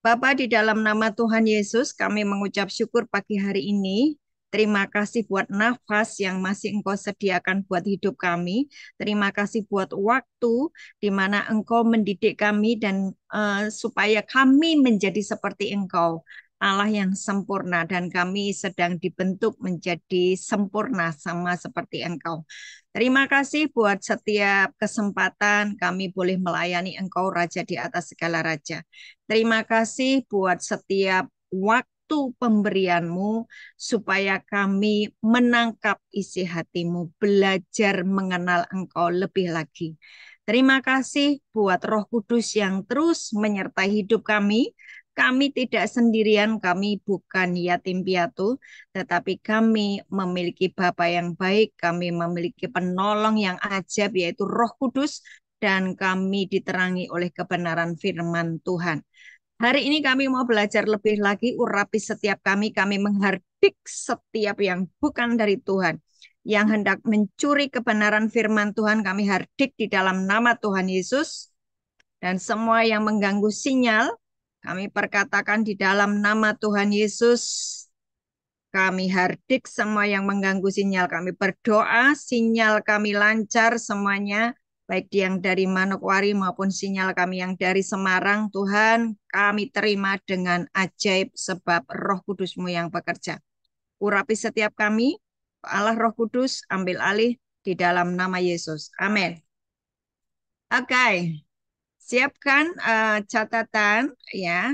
Bapa, di dalam nama Tuhan Yesus, kami mengucap syukur pagi hari ini. Terima kasih buat nafas yang masih Engkau sediakan buat hidup kami. Terima kasih buat waktu di mana Engkau mendidik kami dan supaya kami menjadi seperti Engkau, Allah yang sempurna, dan kami sedang dibentuk menjadi sempurna sama seperti Engkau. Terima kasih buat setiap kesempatan kami boleh melayani Engkau, Raja di atas segala raja. Terima kasih buat setiap waktu pemberianmu supaya kami menangkap isi hatimu, belajar mengenal Engkau lebih lagi. Terima kasih buat Roh Kudus yang terus menyertai hidup kami. Kami tidak sendirian, kami bukan yatim piatu, tetapi kami memiliki Bapa yang baik, kami memiliki penolong yang ajaib, yaitu Roh Kudus, dan kami diterangi oleh kebenaran firman Tuhan. Hari ini kami mau belajar lebih lagi, urapi setiap kami menghardik setiap yang bukan dari Tuhan. Yang hendak mencuri kebenaran firman Tuhan, kami hardik di dalam nama Tuhan Yesus. Dan semua yang mengganggu sinyal, kami perkatakan di dalam nama Tuhan Yesus. Kami hardik semua yang mengganggu sinyal. Kami berdoa, sinyal kami lancar semuanya, baik yang dari Manokwari maupun sinyal kami yang dari Semarang. Tuhan, kami terima dengan ajaib sebab Roh Kudus-Mu yang bekerja. Urapi setiap kami, Allah Roh Kudus, ambil alih di dalam nama Yesus. Amin. Oke, siapkan catatan ya,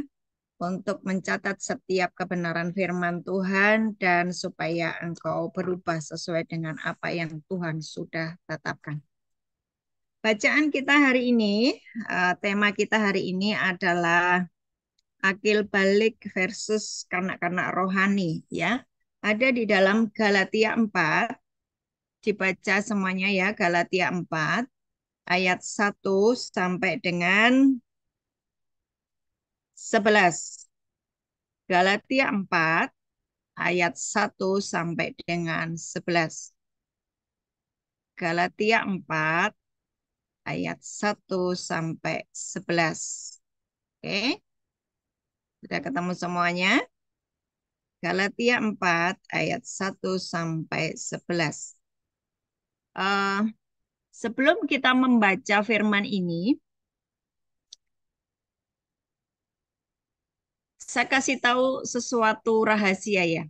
untuk mencatat setiap kebenaran firman Tuhan dan supaya engkau berubah sesuai dengan apa yang Tuhan sudah tetapkan. Bacaan kita hari ini, tema kita hari ini adalah akil balik versus kanak-kanak rohani ya. Ada di dalam Galatia 4, dibaca semuanya ya, Galatia 4 ayat 1 sampai dengan 11. Galatia 4 ayat 1 sampai dengan 11. Galatia 4 ayat 1 sampai 11. Oke, sudah ketemu semuanya? Galatia 4 ayat 1 sampai 11. Sebelum kita membaca firman ini, saya kasih tahu sesuatu rahasia ya.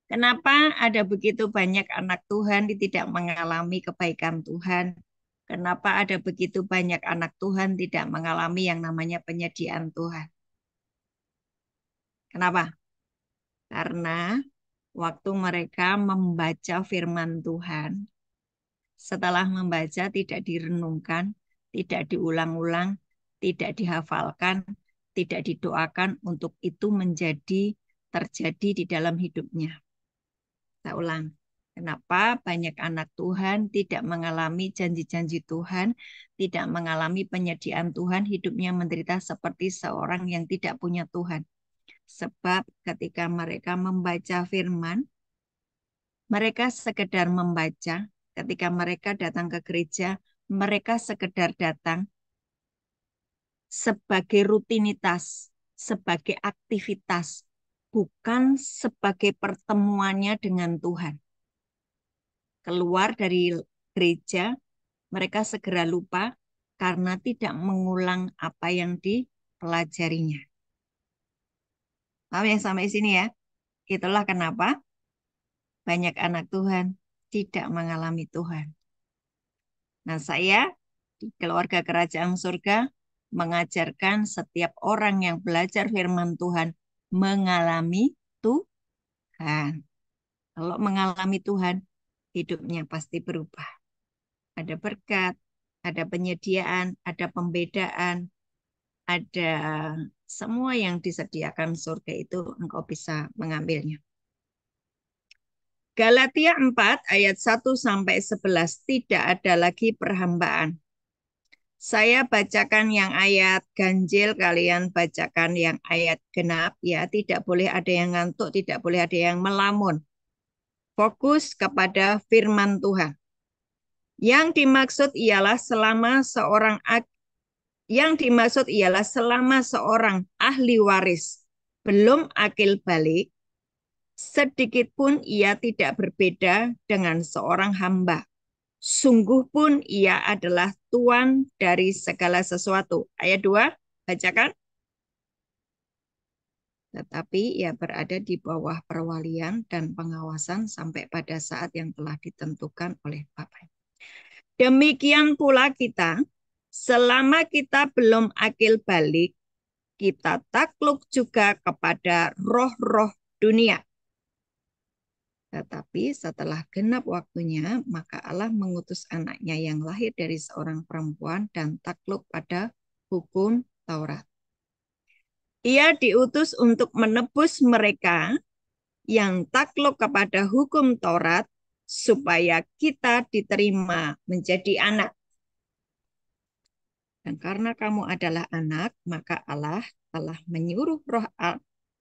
Kenapa ada begitu banyak anak Tuhan yang tidak mengalami kebaikan Tuhan? Kenapa ada begitu banyak anak Tuhan tidak mengalami yang namanya penyediaan Tuhan? Kenapa? Karena waktu mereka membaca firman Tuhan, setelah membaca tidak direnungkan, tidak diulang-ulang, tidak dihafalkan, tidak didoakan untuk itu menjadi terjadi di dalam hidupnya. Saya ulang. Kenapa banyak anak Tuhan tidak mengalami janji-janji Tuhan, tidak mengalami penyediaan Tuhan, hidupnya menderita seperti seorang yang tidak punya Tuhan. Sebab ketika mereka membaca firman, mereka sekedar membaca. Ketika mereka datang ke gereja, mereka sekedar datang sebagai rutinitas, sebagai aktivitas, bukan sebagai pertemuannya dengan Tuhan. Keluar dari gereja, mereka segera lupa karena tidak mengulang apa yang dipelajarinya. Paham yang sampai sini ya? Itulah kenapa banyak anak Tuhan tidak mengalami Tuhan. Nah, saya di keluarga kerajaan surga mengajarkan setiap orang yang belajar firman Tuhan mengalami Tuhan. Kalau mengalami Tuhan, hidupnya pasti berubah. Ada berkat, ada penyediaan, ada pembedaan, ada semua yang disediakan surga itu engkau bisa mengambilnya. Galatia 4 ayat 1 sampai 11, tidak ada lagi perhambaan. Saya bacakan yang ayat ganjil, kalian bacakan yang ayat genap ya. Tidak boleh ada yang ngantuk, tidak boleh ada yang melamun. Fokus kepada firman Tuhan. Yang dimaksud ialah selama seorang Yang dimaksud ialah selama seorang ahli waris belum akil balik, sedikit pun ia tidak berbeda dengan seorang hamba. Sungguh pun ia adalah tuan dari segala sesuatu. Ayat 2, bacakan. Tetapi ia berada di bawah perwalian dan pengawasan sampai pada saat yang telah ditentukan oleh Bapa. Demikian pula kita, selama kita belum akil balik, kita takluk juga kepada roh-roh dunia. Tetapi setelah genap waktunya, maka Allah mengutus anaknya yang lahir dari seorang perempuan dan takluk pada hukum Taurat. Ia diutus untuk menebus mereka yang takluk kepada hukum Taurat, supaya kita diterima menjadi anak. Dan karena kamu adalah anak, maka Allah telah menyuruh roh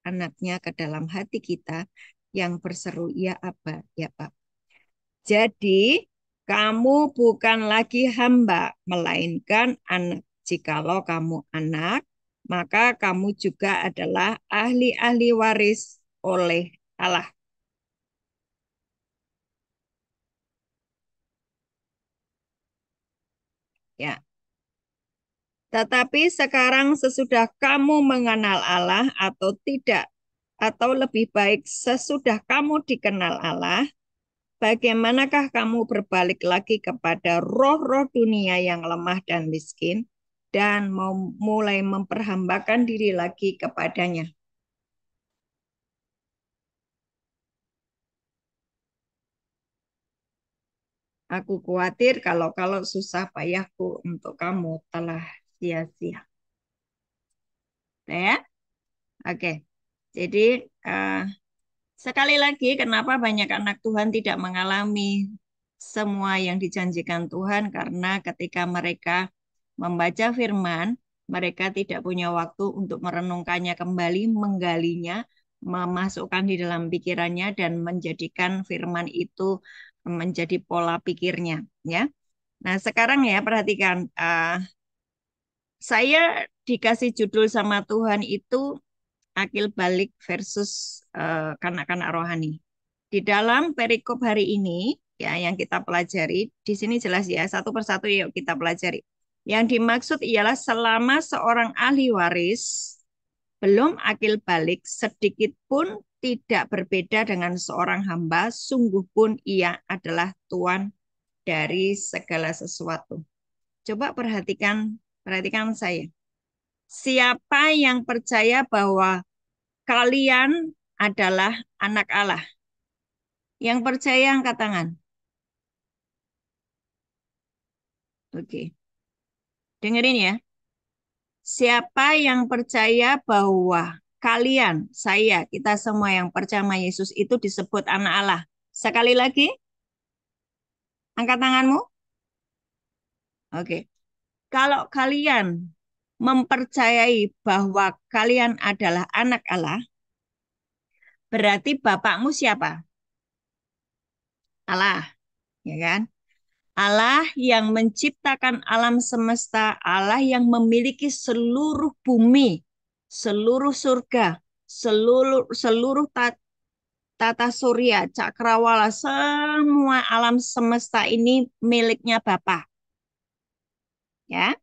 anaknya ke dalam hati kita yang berseru, ya Aba, ya Bapa. Jadi, kamu bukan lagi hamba, melainkan anak. Jikalau kamu anak, maka kamu juga adalah ahli-ahli waris oleh Allah. Ya. Tetapi sekarang sesudah kamu mengenal Allah atau tidak, atau lebih baik sesudah kamu dikenal Allah, bagaimanakah kamu berbalik lagi kepada roh-roh dunia yang lemah dan miskin dan mau mulai memperhambakan diri lagi kepadanya? Aku khawatir kalau susah payahku untuk kamu telah sia-sia. Ya, oke. Jadi uh, sekali lagi, kenapa banyak anak Tuhan tidak mengalami semua yang dijanjikan Tuhan? Karena ketika mereka membaca firman, mereka tidak punya waktu untuk merenungkannya kembali, menggalinya, memasukkan di dalam pikirannya, dan menjadikan firman itu menjadi pola pikirnya. Ya. Nah, sekarang ya perhatikan, saya dikasih judul sama Tuhan itu akil balik versus kanak-kanak rohani. Di dalam perikop hari ini, ya yang kita pelajari, di sini jelas ya, satu persatu yuk kita pelajari. Yang dimaksud ialah selama seorang ahli waris belum akil balik, sedikit pun tidak berbeda dengan seorang hamba, sungguh pun ia adalah tuan dari segala sesuatu. Coba perhatikan saya. Siapa yang percaya bahwa kalian adalah anak Allah? Yang percaya angkat tangan. Oke, dengerin ya. Siapa yang percaya bahwa kalian, saya, kita semua yang percaya sama Yesus itu disebut anak Allah? Sekali lagi, angkat tanganmu. Oke. Kalau kalian mempercayai bahwa kalian adalah anak Allah, berarti bapakmu siapa? Allah, ya kan? Allah yang menciptakan alam semesta, Allah yang memiliki seluruh bumi, seluruh surga, seluruh tata surya, cakrawala, semua alam semesta ini miliknya Bapa. Ya,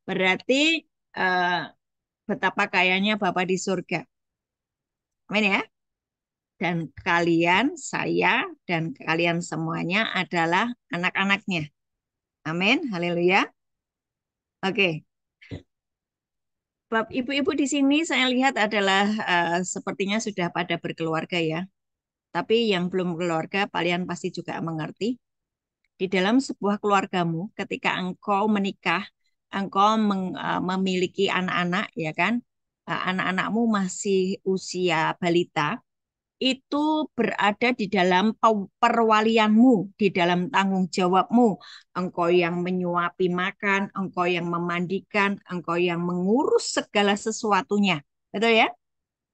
berarti eh, betapa kayanya Bapa di surga. Amin ya. Dan kalian, saya, dan kalian semuanya adalah anak-anaknya. Amin, haleluya. Oke, bab ibu-ibu di sini saya lihat adalah sepertinya sudah pada berkeluarga ya. Tapi yang belum keluarga, kalian pasti juga mengerti. Di dalam sebuah keluargamu, ketika engkau menikah, engkau memiliki anak-anak, ya kan? Anak-anakmu masih usia balita, itu berada di dalam perwalianmu, di dalam tanggung jawabmu. Engkau yang menyuapi makan, engkau yang memandikan, engkau yang mengurus segala sesuatunya. Betul ya?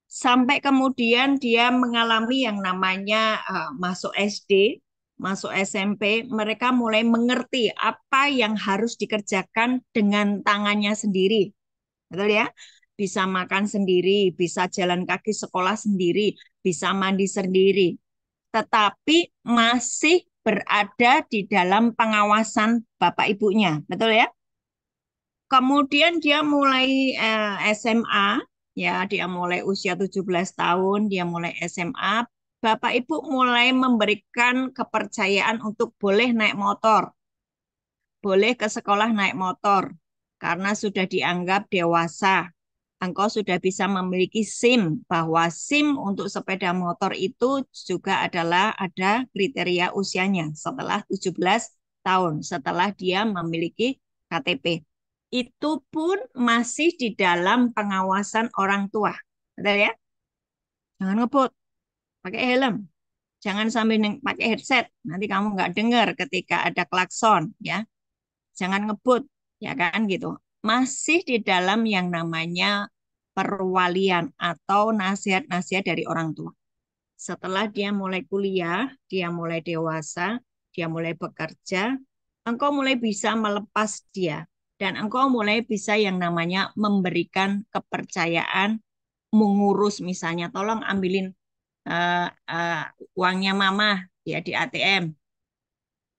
Sampai kemudian dia mengalami yang namanya masuk SD, masuk SMP, mereka mulai mengerti apa yang harus dikerjakan dengan tangannya sendiri. Betul ya? Bisa makan sendiri, bisa jalan kaki sekolah sendiri, bisa mandi sendiri. Tetapi masih berada di dalam pengawasan bapak ibunya. Betul ya? Kemudian dia mulai SMA, ya dia mulai usia 17 tahun, dia mulai SMA. Bapak Ibu mulai memberikan kepercayaan untuk boleh naik motor, boleh ke sekolah naik motor, karena sudah dianggap dewasa. Engkau sudah bisa memiliki SIM, bahwa SIM untuk sepeda motor itu juga adalah ada kriteria usianya setelah 17 tahun, setelah dia memiliki KTP. Itu pun masih di dalam pengawasan orang tua. Betul ya? Jangan ngebut, pakai helm. Jangan sambil pakai headset. Nanti kamu nggak dengar ketika ada klakson. Ya, jangan ngebut. Ya kan gitu. Masih di dalam yang namanya perwalian atau nasihat-nasihat dari orang tua. Setelah dia mulai kuliah, dia mulai dewasa, dia mulai bekerja, engkau mulai bisa melepas dia. Dan engkau mulai bisa yang namanya memberikan kepercayaan, mengurus misalnya, tolong ambilin uh, uh, uangnya mama ya di ATM,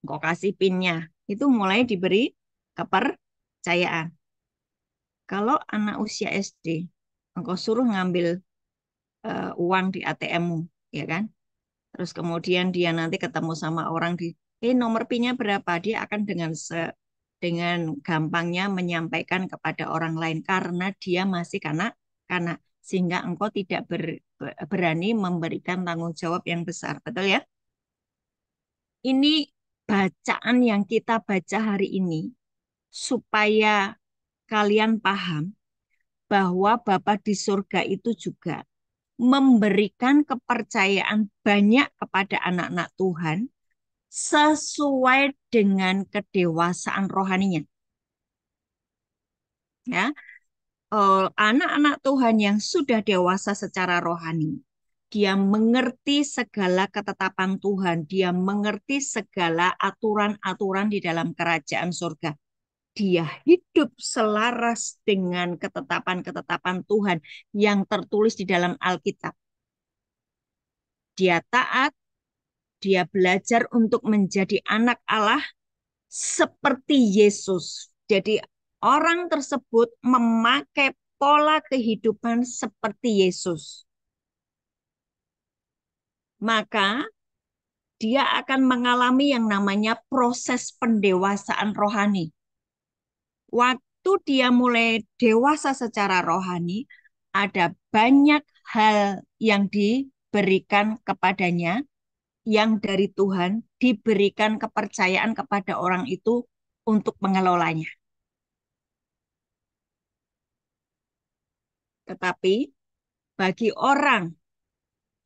engkau kasih PIN-nya. Itu mulai diberi kepercayaan. Kalau anak usia SD, engkau suruh ngambil uang di ATM-mu, ya kan? Terus kemudian dia nanti ketemu sama orang di, nomor PIN-nya berapa? Dia akan dengan gampangnya menyampaikan kepada orang lain karena dia masih karena sehingga engkau tidak berani memberikan tanggung jawab yang besar. Betul ya? Ini bacaan yang kita baca hari ini supaya kalian paham bahwa Bapa di surga itu juga memberikan kepercayaan banyak kepada anak-anak Tuhan sesuai dengan kedewasaan rohaninya. Ya, anak-anak Tuhan yang sudah dewasa secara rohani, dia mengerti segala ketetapan Tuhan, dia mengerti segala aturan-aturan di dalam kerajaan surga. Dia hidup selaras dengan ketetapan-ketetapan Tuhan yang tertulis di dalam Alkitab. Dia taat, dia belajar untuk menjadi anak Allah seperti Yesus. Jadi orang tersebut memakai pola kehidupan seperti Yesus. Maka dia akan mengalami yang namanya proses pendewasaan rohani. Waktu dia mulai dewasa secara rohani, ada banyak hal yang diberikan kepadanya, yang dari Tuhan diberikan kepercayaan kepada orang itu untuk mengelolanya. Tetapi bagi orang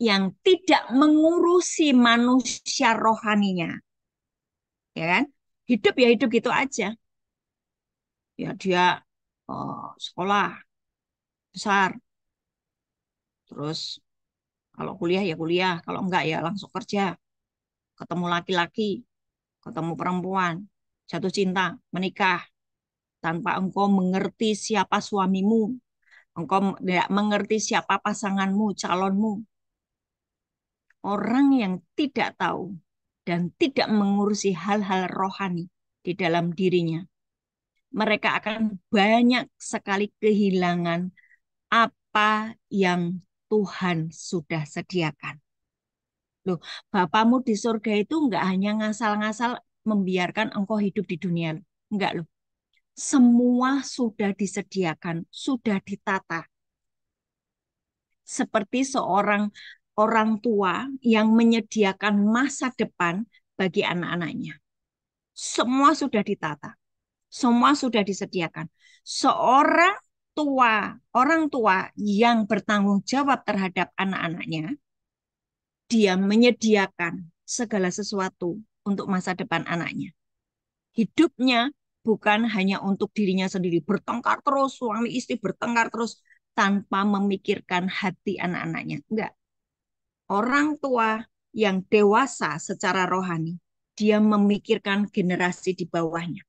yang tidak mengurusi manusia rohaninya, ya kan? Hidup ya hidup gitu aja. Ya dia sekolah besar, terus kalau kuliah ya kuliah, kalau enggak ya langsung kerja, ketemu laki-laki, ketemu perempuan, jatuh cinta, menikah, tanpa engkau mengerti siapa suamimu, engkau tidak mengerti siapa pasanganmu, calonmu. Orang yang tidak tahu dan tidak mengurusi hal-hal rohani di dalam dirinya, mereka akan banyak sekali kehilangan apa yang Tuhan sudah sediakan. Loh, Bapamu di surga itu enggak hanya ngasal-ngasal membiarkan engkau hidup di dunia. Enggak loh. Semua sudah disediakan, sudah ditata. Seperti seorang orang tua yang menyediakan masa depan bagi anak-anaknya. Semua sudah ditata. Semua sudah disediakan. Seorang orang tua yang bertanggung jawab terhadap anak-anaknya, dia menyediakan segala sesuatu untuk masa depan anaknya. Hidupnya bukan hanya untuk dirinya sendiri, bertengkar terus, suami istri bertengkar terus, tanpa memikirkan hati anak-anaknya. Enggak. Orang tua yang dewasa secara rohani, dia memikirkan generasi di bawahnya.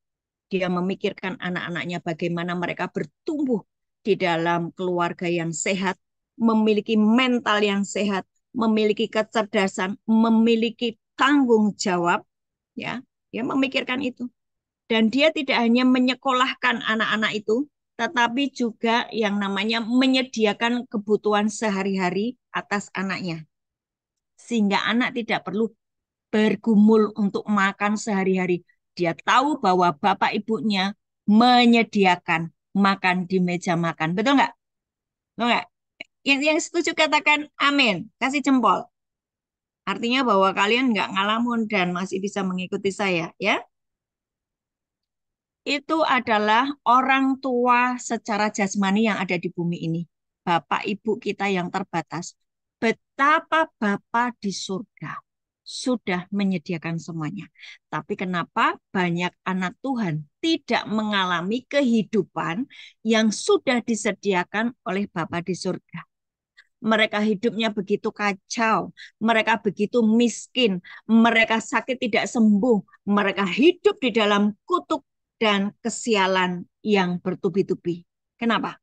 Dia memikirkan anak-anaknya bagaimana mereka bertumbuh di dalam keluarga yang sehat, memiliki mental yang sehat, memiliki kecerdasan, memiliki tanggung jawab, ya. Dia memikirkan itu. Dan dia tidak hanya menyekolahkan anak-anak itu, tetapi juga yang namanya menyediakan kebutuhan sehari-hari atas anaknya. Sehingga anak tidak perlu bergumul untuk makan sehari-hari. Dia tahu bahwa bapak ibunya menyediakan makan di meja makan. Betul nggak? Betul nggak? Yang setuju katakan amin. Kasih jempol. Artinya bahwa kalian nggak ngalamun dan masih bisa mengikuti saya, ya. Itu adalah orang tua secara jasmani yang ada di bumi ini. Bapak ibu kita yang terbatas. Betapa Bapa di surga sudah menyediakan semuanya. Tapi kenapa banyak anak Tuhan tidak mengalami kehidupan yang sudah disediakan oleh Bapa di surga? Mereka hidupnya begitu kacau, mereka begitu miskin, mereka sakit tidak sembuh, mereka hidup di dalam kutuk dan kesialan yang bertubi-tubi. Kenapa?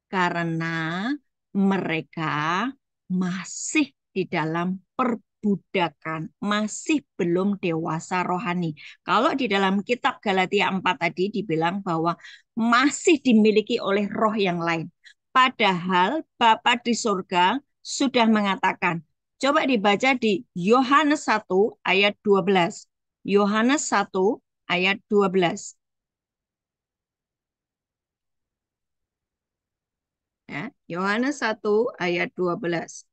Karena mereka masih di dalam perbudakan, masih belum dewasa rohani. Kalau di dalam kitab Galatia 4 tadi dibilang bahwa masih dimiliki oleh roh yang lain. Padahal Bapa di surga sudah mengatakan, coba dibaca di Yohanes 1 ayat 12. Yohanes 1 ayat 12. Ya, Yohanes 1 ayat 12.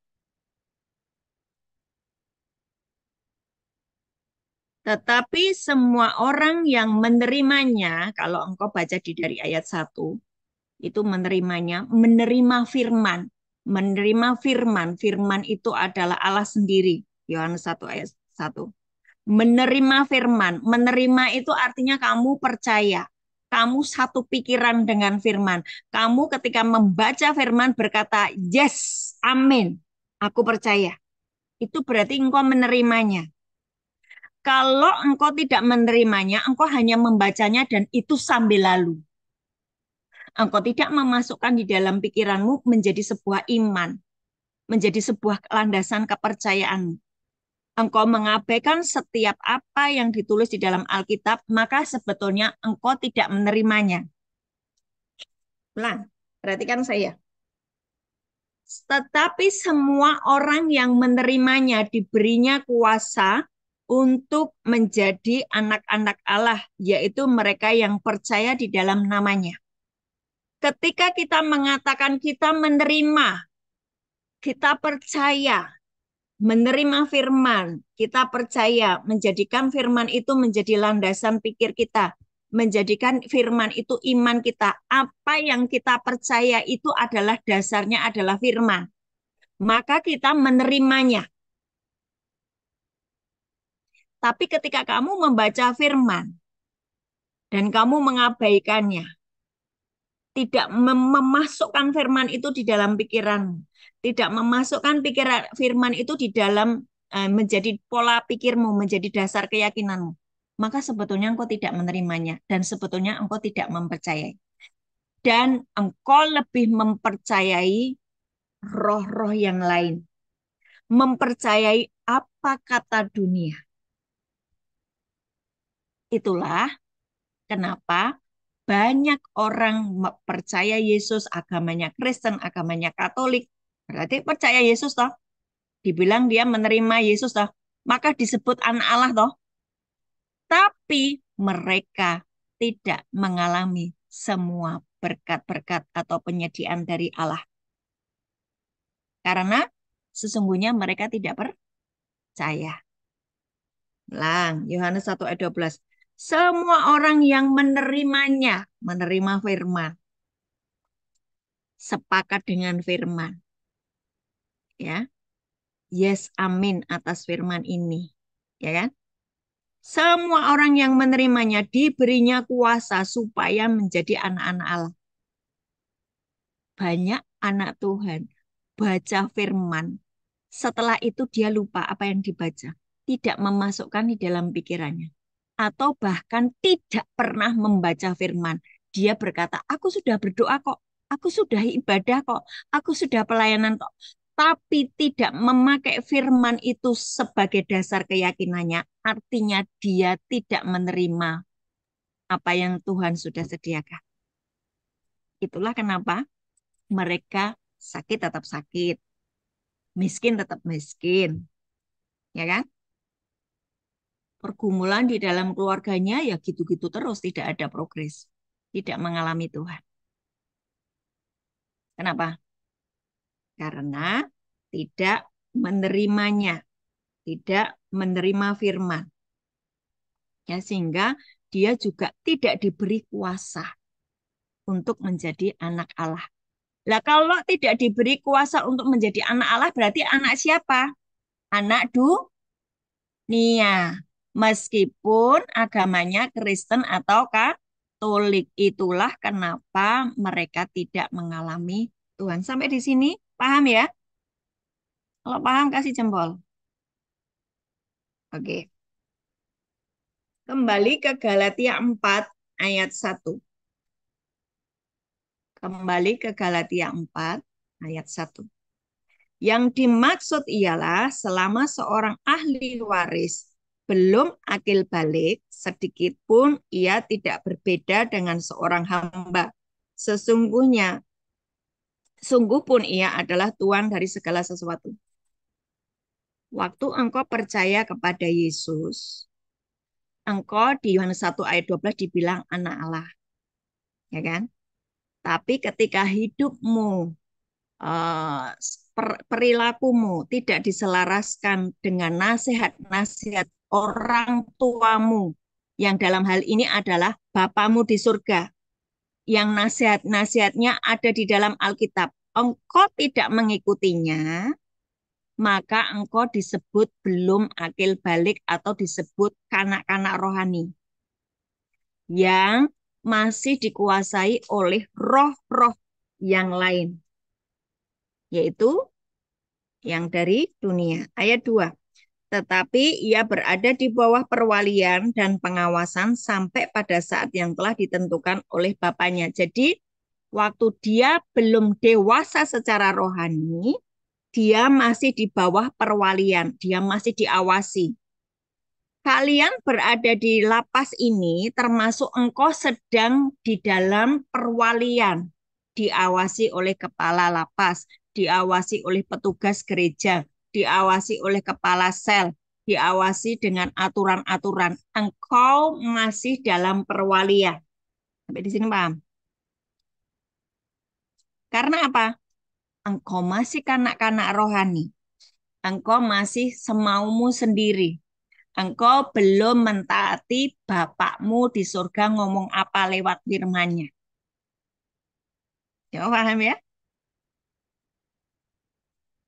Tetapi semua orang yang menerimanya, kalau engkau baca dari ayat 1, itu menerimanya, menerima firman. Menerima firman, firman itu adalah Allah sendiri. Yohanes 1 ayat 1. Menerima firman, menerima itu artinya kamu percaya. Kamu satu pikiran dengan firman. Kamu ketika membaca firman berkata, yes, amin, aku percaya. Itu berarti engkau menerimanya. Kalau engkau tidak menerimanya, engkau hanya membacanya dan itu sambil lalu. Engkau tidak memasukkan di dalam pikiranmu menjadi sebuah iman, menjadi sebuah landasan kepercayaan. Engkau mengabaikan setiap apa yang ditulis di dalam Alkitab, maka sebetulnya engkau tidak menerimanya. Ulang, perhatikan saya. Tetapi semua orang yang menerimanya diberinya kuasa untuk menjadi anak-anak Allah, yaitu mereka yang percaya di dalam namanya. Ketika kita mengatakan kita menerima, kita percaya, menerima firman, kita percaya, menjadikan firman itu menjadi landasan pikir kita, menjadikan firman itu iman kita. Apa yang kita percaya itu adalah dasarnya adalah firman. Maka kita menerimanya. Tapi ketika kamu membaca firman dan kamu mengabaikannya, tidak memasukkan firman itu di dalam pikiranmu, tidak memasukkan pikiran firman itu di dalam menjadi pola pikirmu, menjadi dasar keyakinanmu, maka sebetulnya engkau tidak menerimanya dan sebetulnya engkau tidak mempercayai. Dan engkau lebih mempercayai roh-roh yang lain, mempercayai apa kata dunia. Itulah kenapa banyak orang percaya Yesus, agamanya Kristen, agamanya Katolik. Berarti percaya Yesus toh. Dibilang dia menerima Yesus toh. Maka disebut anak Allah toh. Tapi mereka tidak mengalami semua berkat-berkat atau penyediaan dari Allah. Karena sesungguhnya mereka tidak percaya. Lang, Yohanes 1 ayat 12. Semua orang yang menerimanya, menerima firman, sepakat dengan firman. Ya, yes, amin atas firman ini. Ya kan? Semua orang yang menerimanya diberinya kuasa supaya menjadi anak-anak Allah. Banyak anak Tuhan baca firman. Setelah itu dia lupa apa yang dibaca. tidak memasukkan di dalam pikirannya. Atau bahkan tidak pernah membaca firman. Dia berkata, aku sudah berdoa kok, aku sudah ibadah kok, aku sudah pelayanan kok. Tapi tidak memakai firman itu sebagai dasar keyakinannya. Artinya dia tidak menerima apa yang Tuhan sudah sediakan. Itulah kenapa mereka sakit tetap sakit, miskin tetap miskin, ya kan? Pergumulan di dalam keluarganya ya gitu-gitu terus, tidak ada progres, tidak mengalami Tuhan. Kenapa? Karena tidak menerimanya, tidak menerima firman. Ya, sehingga dia juga tidak diberi kuasa untuk menjadi anak Allah. Lah kalau tidak diberi kuasa untuk menjadi anak Allah, berarti anak siapa? Anak dunia. Meskipun agamanya Kristen atau Katolik. Itulah kenapa mereka tidak mengalami Tuhan. Sampai di sini paham ya? Kalau paham kasih jempol. Oke. Kembali ke Galatia 4 ayat 1. Kembali ke Galatia 4 ayat 1. Yang dimaksud ialah selama seorang ahli waris belum akil balik, sedikit pun ia tidak berbeda dengan seorang hamba. Sesungguhnya, sungguh pun ia adalah Tuhan dari segala sesuatu. Waktu engkau percaya kepada Yesus, engkau di Yohanes 1 ayat 12 dibilang anak Allah. Ya kan? Tapi ketika hidupmu, perilakumu tidak diselaraskan dengan nasihat-nasihat orang tuamu, yang dalam hal ini adalah Bapamu di surga, yang nasihat-nasihatnya ada di dalam Alkitab, engkau tidak mengikutinya, maka engkau disebut belum akil balik atau disebut kanak-kanak rohani yang masih dikuasai oleh roh-roh yang lain, yaitu yang dari dunia. Ayat 2. Tetapi ia berada di bawah perwalian dan pengawasan sampai pada saat yang telah ditentukan oleh Bapaknya. Jadi waktu dia belum dewasa secara rohani, dia masih di bawah perwalian, dia masih diawasi. Kalian berada di lapas ini termasuk engkau sedang di dalam perwalian, diawasi oleh kepala lapas, diawasi oleh petugas gereja, diawasi oleh kepala sel, diawasi dengan aturan-aturan. Engkau masih dalam perwalian. Sampai di sini paham? Karena apa? Engkau masih kanak-kanak rohani. Engkau masih semaumu sendiri. Engkau belum mentaati Bapakmu di surga ngomong apa lewat firman-Nya. Ya, paham ya?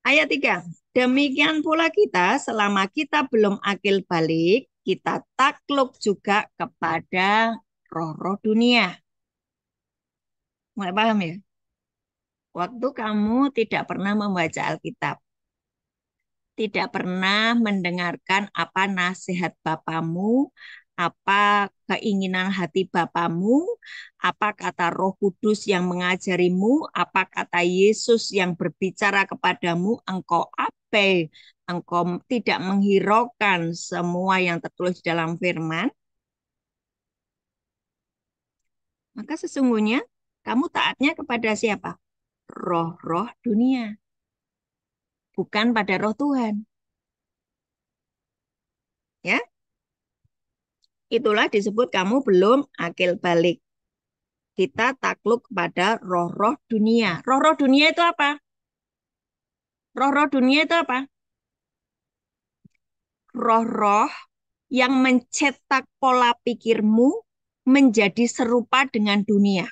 Ayat 3. Demikian pula kita, selama kita belum akil balik, kita takluk juga kepada roh-roh dunia. Mulai paham ya? Waktu kamu tidak pernah membaca Alkitab, tidak pernah mendengarkan apa nasihat Bapamu, apa keinginan hati Bapamu, apa kata Roh Kudus yang mengajarimu, apa kata Yesus yang berbicara kepadamu, engkau abai, engkau tidak menghiraukan semua yang tertulis dalam firman, maka sesungguhnya kamu taatnya kepada siapa? Roh-roh dunia, bukan pada roh Tuhan. Ya, itulah disebut kamu belum akil balik. Kita takluk kepada roh-roh dunia. Roh-roh dunia itu apa? Roh-roh dunia itu apa? Roh-roh yang mencetak pola pikirmu menjadi serupa dengan dunia.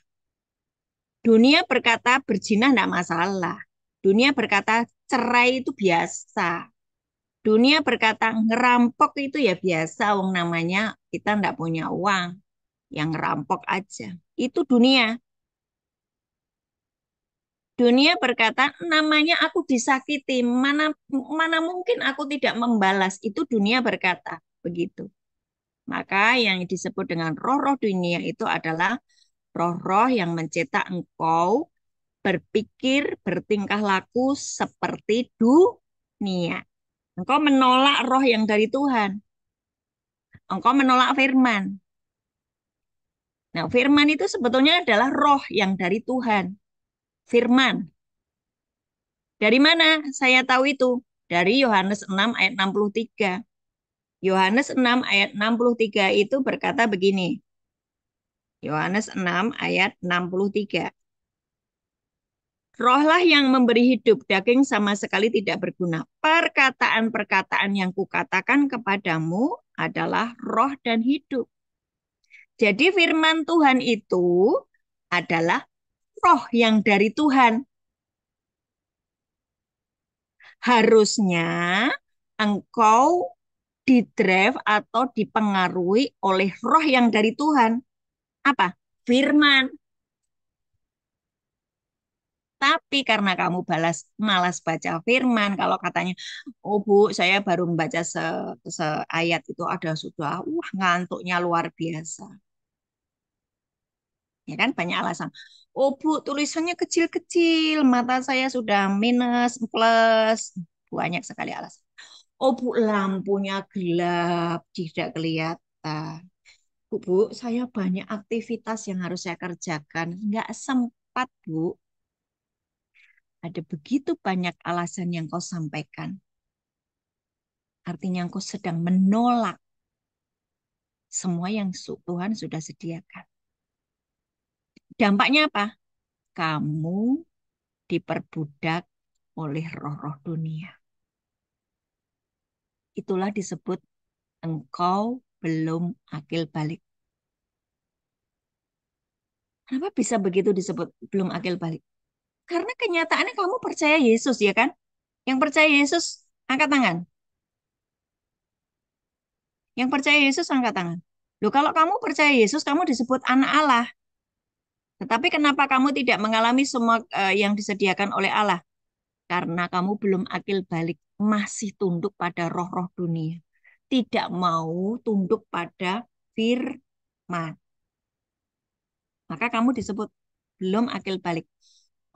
Dunia berkata berzina tidak masalah. Dunia berkata cerai itu biasa. Dunia berkata ngerampok itu ya biasa. Wong namanya kita tidak punya uang. Yang ngerampok aja. Itu dunia. Dunia berkata, namanya aku disakiti, mana mana mungkin aku tidak membalas. Itu dunia berkata begitu. Maka yang disebut dengan roh-roh dunia itu adalah roh-roh yang mencetak engkau berpikir, bertingkah laku seperti dunia. Engkau menolak roh yang dari Tuhan. Engkau menolak firman. Nah, firman itu sebetulnya adalah roh yang dari Tuhan. Firman. Dari mana saya tahu itu? Dari Yohanes 6 ayat 63. Yohanes 6 ayat 63 itu berkata begini. Yohanes 6 ayat 63. Rohlah yang memberi hidup, daging sama sekali tidak berguna. Perkataan-perkataan yang kukatakan kepadamu adalah roh dan hidup. Jadi firman Tuhan itu adalah roh yang dari Tuhan. Harusnya engkau didrive atau dipengaruhi oleh roh yang dari Tuhan. Apa? Firman. Tapi karena kamu malas baca firman, kalau katanya, oh Bu, saya baru membaca ayat itu ada sudah, ngantuknya luar biasa. Ya kan banyak alasan. Oh Bu, tulisannya kecil-kecil, mata saya sudah minus, plus, banyak sekali alasan. Oh Bu, lampunya gelap, tidak kelihatan. Bu, saya banyak aktivitas yang harus saya kerjakan, nggak sempat Bu. Ada begitu banyak alasan yang kau sampaikan. Artinya kau sedang menolak semua yang Tuhan sudah sediakan. Dampaknya apa? Kamu diperbudak oleh roh-roh dunia. Itulah disebut engkau belum akil balik. Kenapa bisa begitu disebut belum akil balik? Karena kenyataannya kamu percaya Yesus, ya kan? Yang percaya Yesus, angkat tangan. Yang percaya Yesus, angkat tangan. Loh, kalau kamu percaya Yesus, kamu disebut anak Allah. Tetapi kenapa kamu tidak mengalami semua yang disediakan oleh Allah? Karena kamu belum akil balik, masih tunduk pada roh-roh dunia. Tidak mau tunduk pada firman. Maka kamu disebut belum akil balik.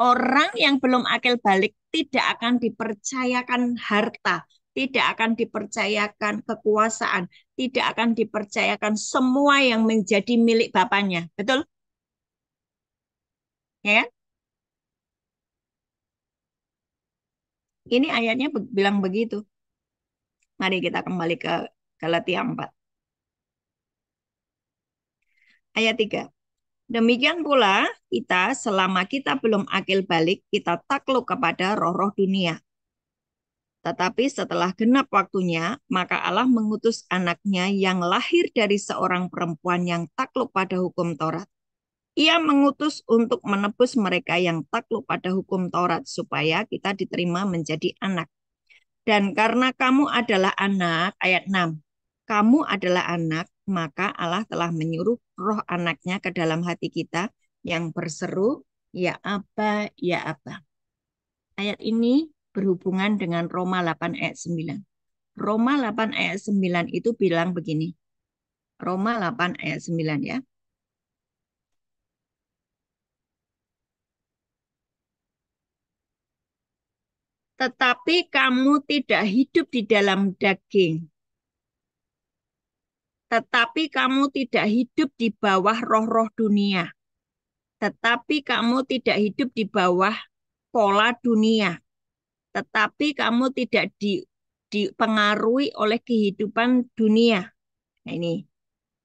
Orang yang belum akil balik tidak akan dipercayakan harta, tidak akan dipercayakan kekuasaan, tidak akan dipercayakan semua yang menjadi milik bapaknya. Betul? Ya kan? Ini ayatnya bilang begitu. Mari kita kembali ke Galatia 4. Ayat 3. Demikian pula kita selama kita belum akil balik, kita takluk kepada roh-roh dunia. Tetapi setelah genap waktunya, maka Allah mengutus anaknya yang lahir dari seorang perempuan yang takluk pada hukum Taurat. Ia mengutus untuk menebus mereka yang takluk pada hukum Taurat, supaya kita diterima menjadi anak. Dan karena kamu adalah anak, ayat 6, kamu adalah anak, maka Allah telah menyuruh roh anaknya ke dalam hati kita yang berseru, ya Aba, ya Aba. Ayat ini berhubungan dengan Roma 8 ayat 9. Roma 8 ayat 9 itu bilang begini. Roma 8 ayat 9 ya. Tetapi kamu tidak hidup di dalam daging. Tetapi kamu tidak hidup di bawah roh-roh dunia. Tetapi kamu tidak hidup di bawah pola dunia. Tetapi kamu tidak dipengaruhi oleh kehidupan dunia. Nah ini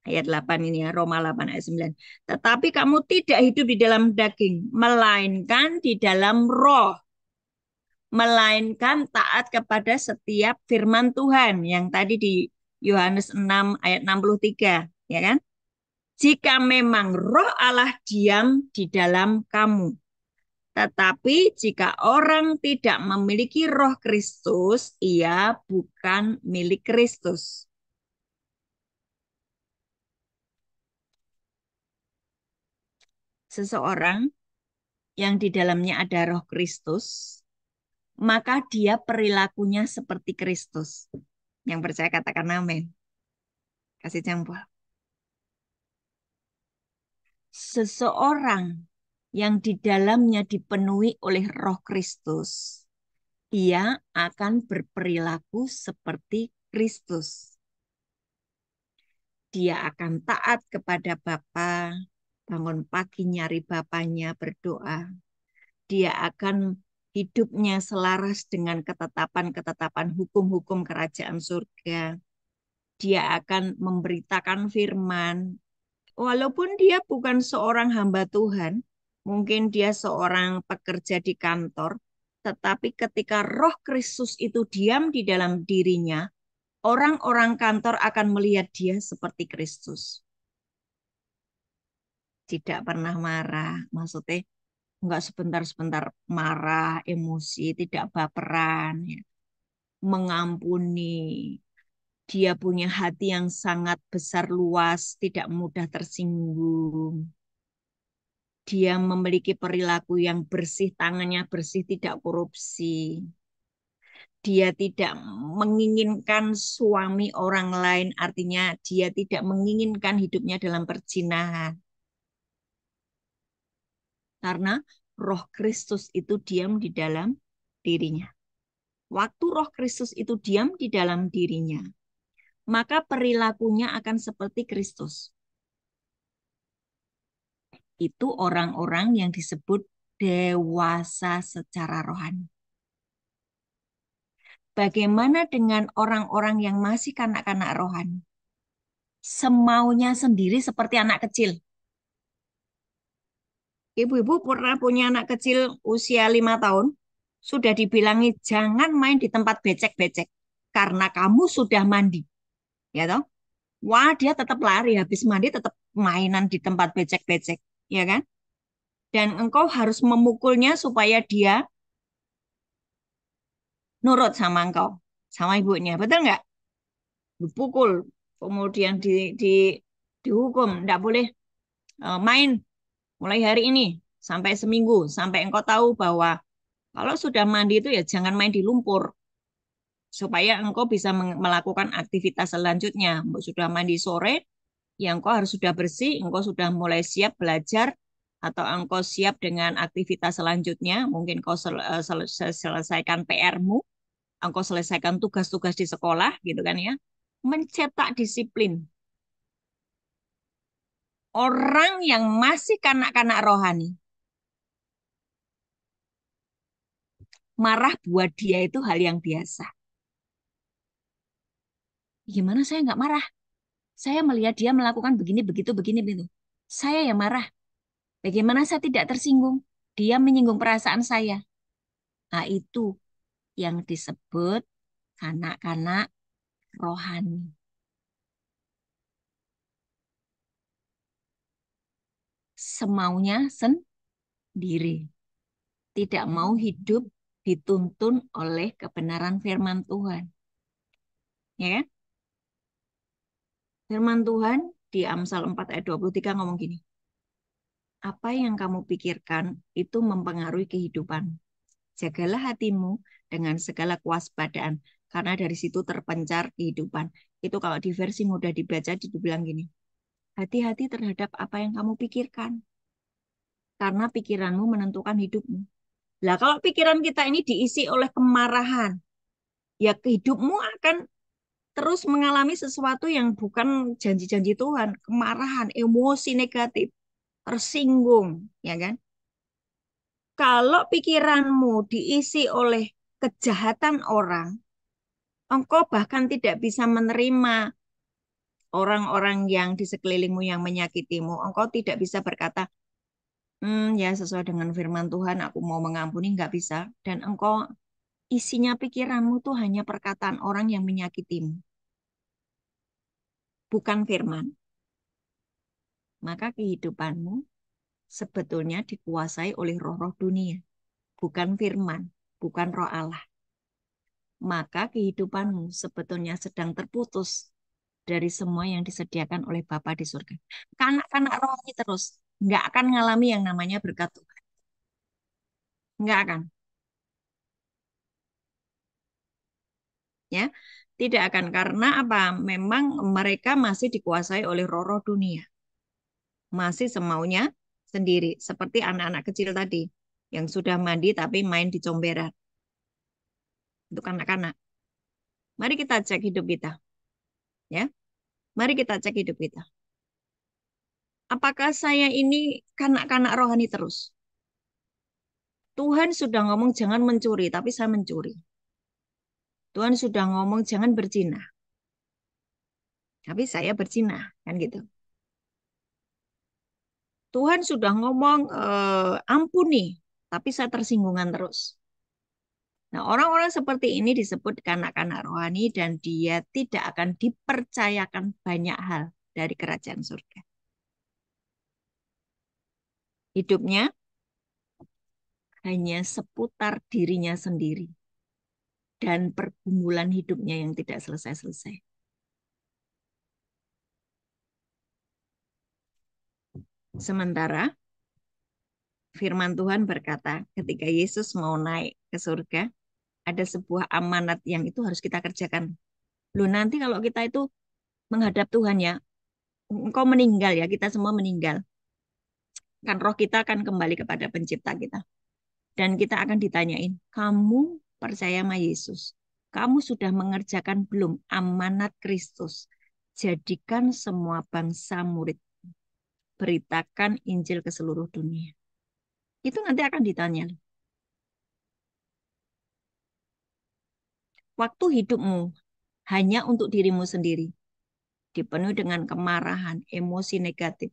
ayat 8 ini ya, Roma 8 ayat 9. Tetapi kamu tidak hidup di dalam daging, melainkan di dalam roh. Melainkan taat kepada setiap firman Tuhan yang tadi di Yohanes 6 ayat 63, ya kan? Jika memang roh Allah diam di dalam kamu. Tetapi jika orang tidak memiliki roh Kristus, ia bukan milik Kristus. Seseorang yang di dalamnya ada Roh Kristus, maka dia perilakunya seperti Kristus. Yang percaya katakan amin. Kasih jempol. Seseorang yang di dalamnya dipenuhi oleh Roh Kristus, ia akan berperilaku seperti Kristus. Dia akan taat kepada Bapa, bangun pagi nyari Bapaknya, berdoa. Dia akan hidupnya selaras dengan ketetapan-ketetapan hukum-hukum kerajaan surga. Dia akan memberitakan firman. Walaupun dia bukan seorang hamba Tuhan, mungkin dia seorang pekerja di kantor, tetapi ketika Roh Kristus itu diam di dalam dirinya, orang-orang kantor akan melihat dia seperti Kristus. Tidak pernah marah, maksudnya enggak sebentar-sebentar marah, emosi, tidak baperan, ya. Mengampuni. Dia punya hati yang sangat besar luas, tidak mudah tersinggung. Dia memiliki perilaku yang bersih, tangannya bersih, tidak korupsi. Dia tidak menginginkan suami orang lain, artinya dia tidak menginginkan hidupnya dalam perzinahan. Karena Roh Kristus itu diam di dalam dirinya. Waktu Roh Kristus itu diam di dalam dirinya, maka perilakunya akan seperti Kristus. Itu orang-orang yang disebut dewasa secara rohani. Bagaimana dengan orang-orang yang masih kanak-kanak rohani? Semaunya sendiri seperti anak kecil. Ibu-ibu pernah punya anak kecil usia 5 tahun, sudah dibilangi jangan main di tempat becek-becek karena kamu sudah mandi. Ya toh? Wah, dia tetap lari habis mandi tetap mainan di tempat becek-becek, ya kan? Dan engkau harus memukulnya supaya dia nurut sama engkau, sama ibunya. Betul nggak? Dipukul, kemudian dihukum, nggak boleh main mulai hari ini sampai seminggu, sampai engkau tahu bahwa kalau sudah mandi itu ya jangan main di lumpur, supaya engkau bisa melakukan aktivitas selanjutnya. Engkau sudah mandi sore, ya engkau harus sudah bersih, engkau sudah mulai siap belajar, atau engkau siap dengan aktivitas selanjutnya, mungkin kau selesaikan PR-mu, engkau selesaikan tugas-tugas di sekolah, gitu kan ya. Mencetak disiplin. Orang yang masih kanak-kanak rohani, marah buat dia itu hal yang biasa. Gimana saya nggak marah? Saya melihat dia melakukan begini, begitu, begini, begitu. Saya yang marah. Bagaimana saya tidak tersinggung? Dia menyinggung perasaan saya. Nah, itu yang disebut kanak-kanak rohani. Semaunya sendiri. Tidak mau hidup dituntun oleh kebenaran firman Tuhan. Ya kan? Firman Tuhan di Amsal 4 ayat 23 ngomong gini. Apa yang kamu pikirkan itu mempengaruhi kehidupan. Jagalah hatimu dengan segala kewaspadaan, karena dari situ terpencar kehidupan. Itu kalau di versi mudah dibaca, dibilang gini. Hati-hati terhadap apa yang kamu pikirkan, karena pikiranmu menentukan hidupmu. Lah kalau pikiran kita ini diisi oleh kemarahan, ya hidupmu akan terus mengalami sesuatu yang bukan janji-janji Tuhan. Kemarahan, emosi negatif, tersinggung, ya kan? Kalau pikiranmu diisi oleh kejahatan orang, engkau bahkan tidak bisa menerima orang-orang yang di sekelilingmu yang menyakitimu. Engkau tidak bisa berkata, ya sesuai dengan firman Tuhan, aku mau mengampuni, nggak bisa. Dan engkau isinya pikiranmu tuh hanya perkataan orang yang menyakitimu, bukan firman. Maka kehidupanmu sebetulnya dikuasai oleh roh-roh dunia, bukan firman, bukan roh Allah. Maka kehidupanmu sebetulnya sedang terputus dari semua yang disediakan oleh Bapa di surga. Kanak-kanak rohani terus nggak akan ngalami yang namanya berkat Tuhan. Enggak akan, ya. Tidak akan karena apa? Memang mereka masih dikuasai oleh roh-roh dunia, masih semaunya sendiri, seperti anak-anak kecil tadi yang sudah mandi tapi main di comberan. Itu kanak-kanak. Mari kita cek hidup kita, ya. Mari kita cek hidup kita. Apakah saya ini kanak-kanak rohani terus? Tuhan sudah ngomong jangan mencuri, tapi saya mencuri. Tuhan sudah ngomong jangan berzina, tapi saya berzina, kan gitu. Tuhan sudah ngomong ampuni, tapi saya tersinggungan terus. Nah, orang-orang seperti ini disebut kanak-kanak rohani dan dia tidak akan dipercayakan banyak hal dari kerajaan surga. Hidupnya hanya seputar dirinya sendiri dan pergumulan hidupnya yang tidak selesai-selesai. Sementara firman Tuhan berkata, ketika Yesus mau naik ke surga, ada sebuah amanat yang itu harus kita kerjakan. Loh, nanti kalau kita itu menghadap Tuhan ya, engkau meninggal ya, kita semua meninggal. Kan roh kita akan kembali kepada pencipta kita. Dan kita akan ditanyain, kamu percaya sama Yesus? Kamu sudah mengerjakan belum amanat Kristus? Jadikan semua bangsa murid. Beritakan Injil ke seluruh dunia. Itu nanti akan ditanya. Waktu hidupmu hanya untuk dirimu sendiri. Dipenuhi dengan kemarahan, emosi negatif.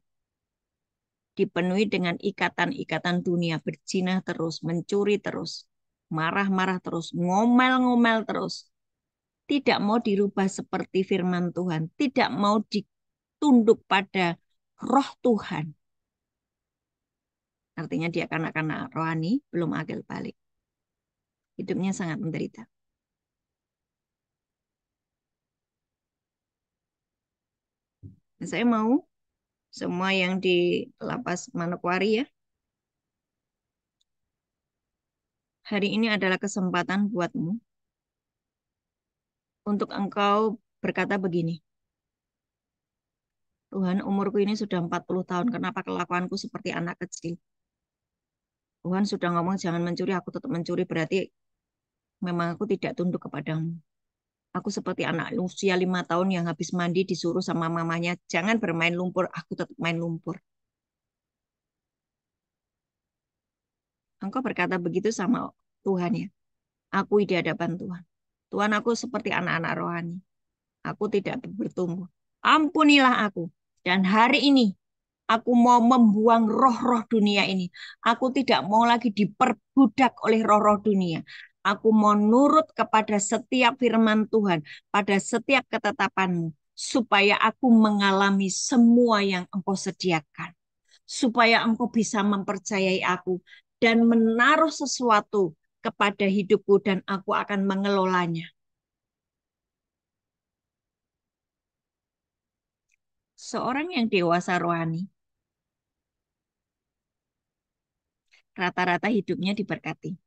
Dipenuhi dengan ikatan-ikatan dunia, berzina terus, mencuri terus, marah-marah terus, ngomel-ngomel terus. Tidak mau dirubah seperti firman Tuhan, tidak mau ditunduk pada roh Tuhan. Artinya dia kanak-kanak rohani, belum akil balik. Hidupnya sangat menderita. Saya mau semua yang di lapas Manokwari ya, hari ini adalah kesempatan buatmu untuk engkau berkata begini, Tuhan, umurku ini sudah 40 tahun, kenapa kelakuanku seperti anak kecil? Tuhan sudah ngomong jangan mencuri, aku tetap mencuri, berarti memang aku tidak tunduk kepadamu. Aku seperti anak usia 5 tahun yang habis mandi disuruh sama mamanya, jangan bermain lumpur, aku tetap main lumpur. Engkau berkata begitu sama Tuhan ya. Aku di hadapan Tuhan. Tuhan, aku seperti anak-anak rohani. Aku tidak bertumbuh. Ampunilah aku. Dan hari ini aku mau membuang roh-roh dunia ini. Aku tidak mau lagi diperbudak oleh roh-roh dunia. Aku mau nurut kepada setiap firman Tuhan, pada setiap ketetapanmu, supaya aku mengalami semua yang engkau sediakan. Supaya engkau bisa mempercayai aku dan menaruh sesuatu kepada hidupku dan aku akan mengelolanya. Seorang yang dewasa rohani, rata-rata hidupnya diberkati.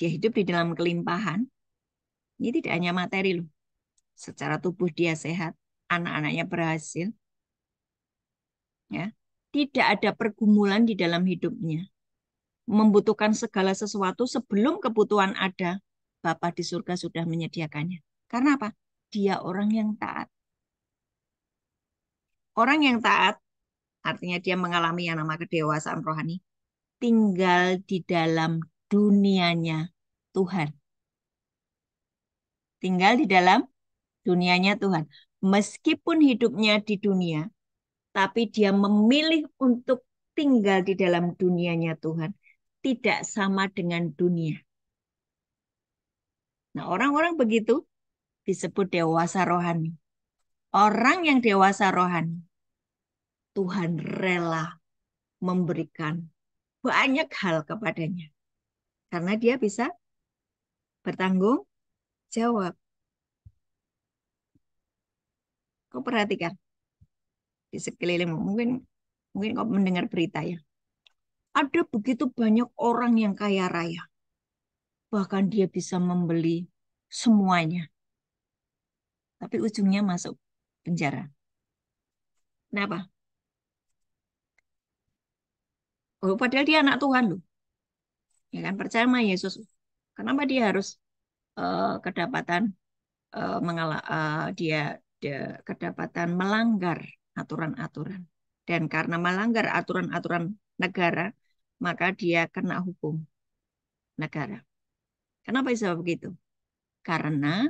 Dia hidup di dalam kelimpahan. Ini tidak hanya materi loh. Secara tubuh dia sehat, anak-anaknya berhasil, ya. Tidak ada pergumulan di dalam hidupnya. Membutuhkan segala sesuatu sebelum kebutuhan ada, Bapa di surga sudah menyediakannya. Karena apa? Dia orang yang taat. Orang yang taat artinya dia mengalami yang nama kedewasaan rohani, tinggal di dalam dunianya Tuhan. Tinggal di dalam dunianya Tuhan. Meskipun hidupnya di dunia, tapi dia memilih untuk tinggal di dalam dunianya Tuhan. Tidak sama dengan dunia. Nah, orang-orang begitu disebut dewasa rohani. Orang yang dewasa rohani, Tuhan rela memberikan banyak hal kepadanya. Karena dia bisa bertanggung jawab. Kau perhatikan di sekelilingmu. Mungkin kau mendengar berita ya. Ada begitu banyak orang yang kaya raya. Bahkan dia bisa membeli semuanya. Tapi ujungnya masuk penjara. Kenapa? Oh, padahal dia anak Tuhan loh. Ya kan, percaya sama Yesus. Kenapa dia harus kedapatan dia, dia kedapatan melanggar aturan-aturan. Dan karena melanggar aturan-aturan negara, maka dia kena hukum negara. Kenapa bisa begitu? Karena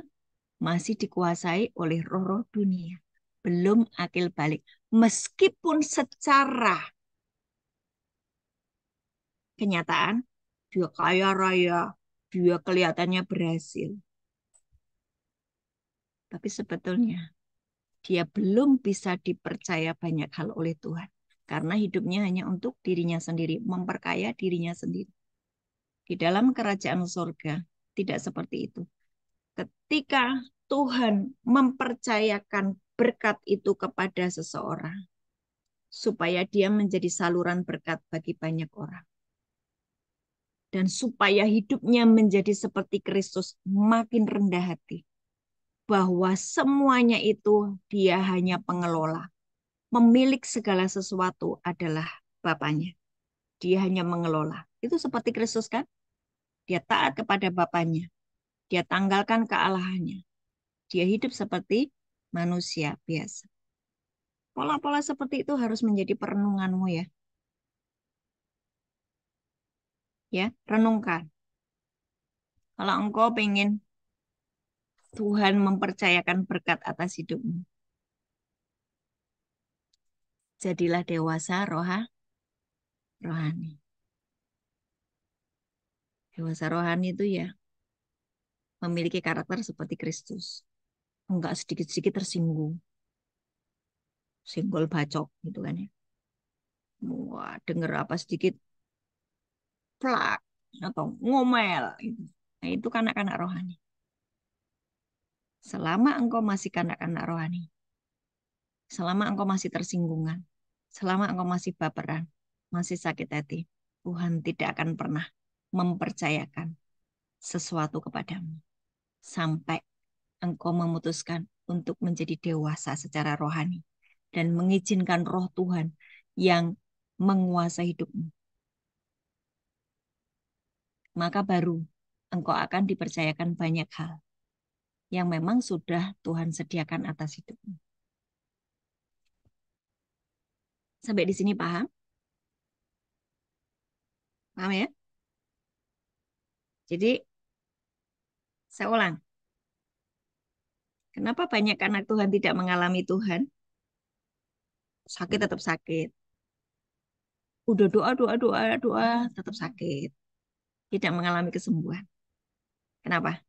masih dikuasai oleh roh-roh dunia. Belum akil balik. Meskipun secara kenyataan, dia kaya raya, dia kelihatannya berhasil. Tapi sebetulnya dia belum bisa dipercaya banyak hal oleh Tuhan. Karena hidupnya hanya untuk dirinya sendiri, memperkaya dirinya sendiri. Di dalam kerajaan surga, tidak seperti itu. Ketika Tuhan mempercayakan berkat itu kepada seseorang, supaya dia menjadi saluran berkat bagi banyak orang. Dan supaya hidupnya menjadi seperti Kristus, makin rendah hati. Bahwa semuanya itu dia hanya pengelola. Memilik segala sesuatu adalah Bapaknya. Dia hanya mengelola. Itu seperti Kristus kan? Dia taat kepada Bapaknya. Dia tanggalkan kealahannya. Dia hidup seperti manusia biasa. Pola-pola seperti itu harus menjadi perenunganmu ya. Ya, renungkan. Kalau engkau pengen Tuhan mempercayakan berkat atas hidupmu, jadilah dewasa rohani. Dewasa rohani itu ya memiliki karakter seperti Kristus. Enggak sedikit-sedikit tersinggung, senggol bacok gitu kan ya. Wah, denger apa sedikit plak atau ngomel gitu. Nah, itu kanak-kanak rohani. Selama engkau masih kanak-kanak rohani, selama engkau masih tersinggungan, selama engkau masih baperan, masih sakit hati, Tuhan tidak akan pernah mempercayakan sesuatu kepadamu sampai engkau memutuskan untuk menjadi dewasa secara rohani dan mengizinkan roh Tuhan yang menguasai hidupmu. Maka baru engkau akan dipercayakan banyak hal yang memang sudah Tuhan sediakan atas hidupmu. Sampai di sini paham? Paham ya? Jadi saya ulang. Kenapa banyak anak Tuhan tidak mengalami Tuhan? Sakit tetap sakit. Udah doa, doa, doa, doa, tetap sakit. Tidak mengalami kesembuhan. Kenapa?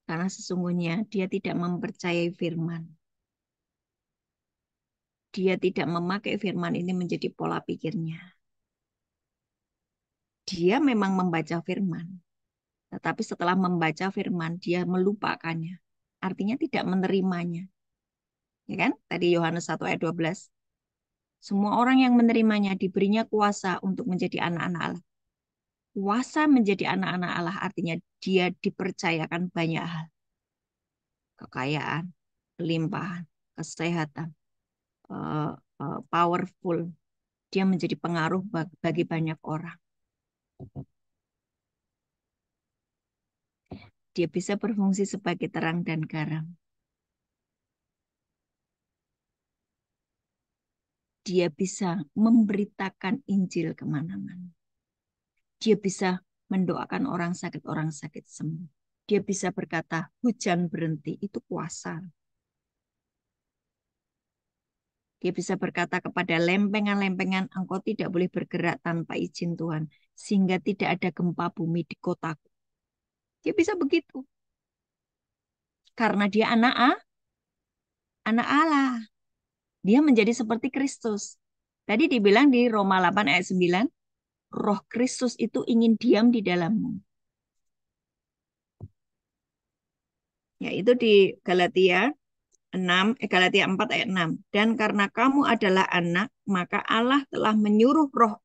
Karena sesungguhnya dia tidak mempercayai firman. Dia tidak memakai firman ini menjadi pola pikirnya. Dia memang membaca firman. Tetapi setelah membaca firman, dia melupakannya. Artinya tidak menerimanya. Ya kan? Tadi Yohanes 1 ayat 12. Semua orang yang menerimanya diberinya kuasa untuk menjadi anak-anak Allah. Kuasa menjadi anak-anak Allah artinya dia dipercayakan banyak hal. Kekayaan, kelimpahan, kesehatan, powerful. Dia menjadi pengaruh bagi banyak orang. Dia bisa berfungsi sebagai terang dan garam. Dia bisa memberitakan Injil kemana-mana. Dia bisa mendoakan orang sakit sembuh. Dia bisa berkata, hujan berhenti, itu kuasa. Dia bisa berkata kepada lempengan-lempengan, engkau tidak boleh bergerak tanpa izin Tuhan, sehingga tidak ada gempa bumi di kotaku. Dia bisa begitu. Karena dia anak Allah. Dia menjadi seperti Kristus. Tadi dibilang di Roma 8 ayat 9, Roh Kristus itu ingin diam di dalammu. Ya, itu di Galatia Galatia 4 ayat 6. Dan karena kamu adalah anak, maka Allah telah menyuruh roh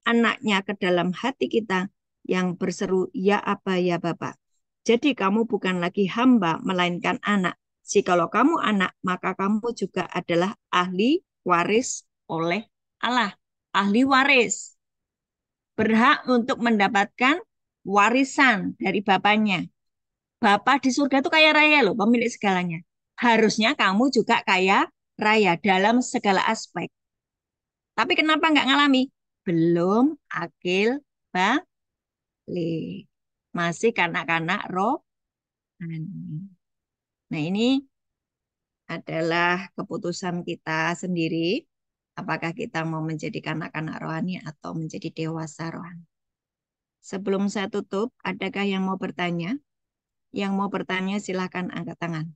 anaknya ke dalam hati kita yang berseru, ya Aba, ya Bapa. Jadi kamu bukan lagi hamba, melainkan anak. Jikalau kamu anak, maka kamu juga adalah ahli waris oleh Allah. Ahli waris. Berhak untuk mendapatkan warisan dari bapaknya. Bapak di surga itu kaya raya loh, pemilik segalanya. Harusnya kamu juga kaya raya dalam segala aspek. Tapi kenapa nggak ngalami? Belum akil balik. Masih kanak-kanak rohani. Nah, ini adalah keputusan kita sendiri. Apakah kita mau menjadi kanak-kanak rohani atau menjadi dewasa rohani. Sebelum saya tutup, adakah yang mau bertanya? Yang mau bertanya silakan angkat tangan.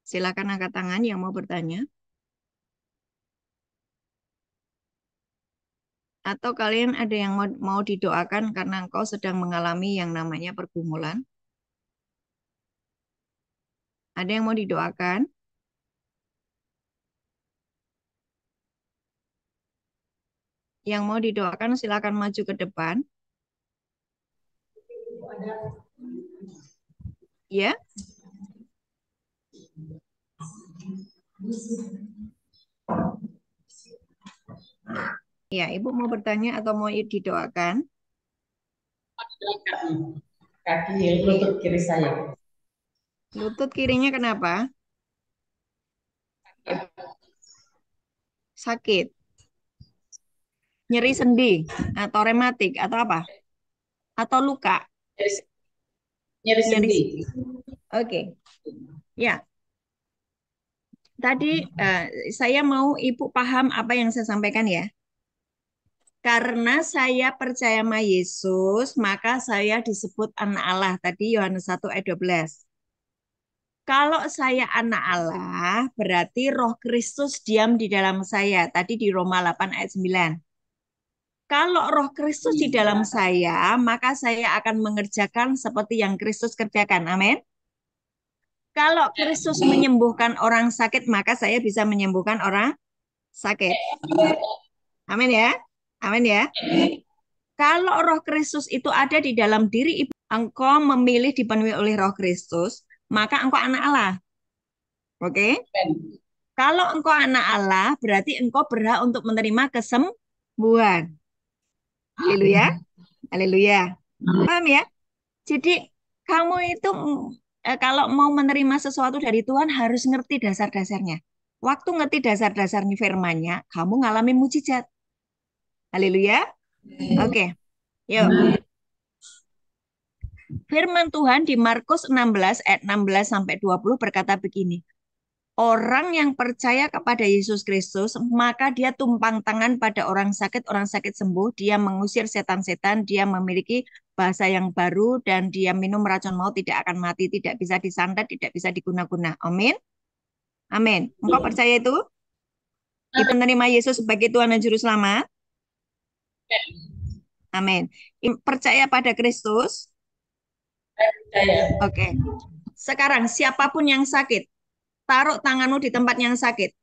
Silakan angkat tangan yang mau bertanya. Atau kalian ada yang mau didoakan karena engkau sedang mengalami yang namanya pergumulan? Ada yang mau didoakan? Yang mau didoakan silakan maju ke depan. Ya. Ya, Ibu mau bertanya atau mau didoakan? Kaki lutut kiri saya. Lutut kirinya kenapa? Sakit. Nyeri sendi atau rematik atau apa? Atau luka? Nyeri Nyeri. sendi. Oke. Ya. Tadi saya mau Ibu paham apa yang saya sampaikan ya. Karena saya percaya sama Yesus, maka saya disebut anak Allah. Tadi Yohanes 1 ayat 12. Kalau saya anak Allah, berarti Roh Kristus diam di dalam saya. Tadi di Roma 8 ayat 9. Kalau Roh Kristus di dalam saya, maka saya akan mengerjakan seperti yang Kristus kerjakan. Amin. Kalau Kristus menyembuhkan orang sakit, maka saya bisa menyembuhkan orang sakit. Amin ya. Amin ya. Kalau Roh Kristus itu ada di dalam diri ibu, engkau memilih dipenuhi oleh Roh Kristus, maka engkau anak Allah. Oke? Kalau engkau anak Allah, berarti engkau berhak untuk menerima kesembuhan. Haleluya. Haleluya. Paham ya? Jadi kamu itu kalau mau menerima sesuatu dari Tuhan harus ngerti dasar-dasarnya. Waktu ngerti dasar-dasarnya firman-Nya, kamu ngalamin mujizat. Haleluya. Oke. Yuk. Firman Tuhan di Markus 16 ayat 16 sampai 20 berkata begini. Orang yang percaya kepada Yesus Kristus, maka dia tumpang tangan pada orang sakit sembuh, dia mengusir setan-setan, dia memiliki bahasa yang baru, dan dia minum racun maut tidak akan mati, tidak bisa disantet, tidak bisa diguna-guna. Amin. Amin. Engkau percaya itu? Ibu menerima Yesus sebagai Tuhan dan Juru Selamat? Amin. Percaya pada Kristus? Oke. Sekarang siapapun yang sakit, taruh tanganmu di tempat yang sakit.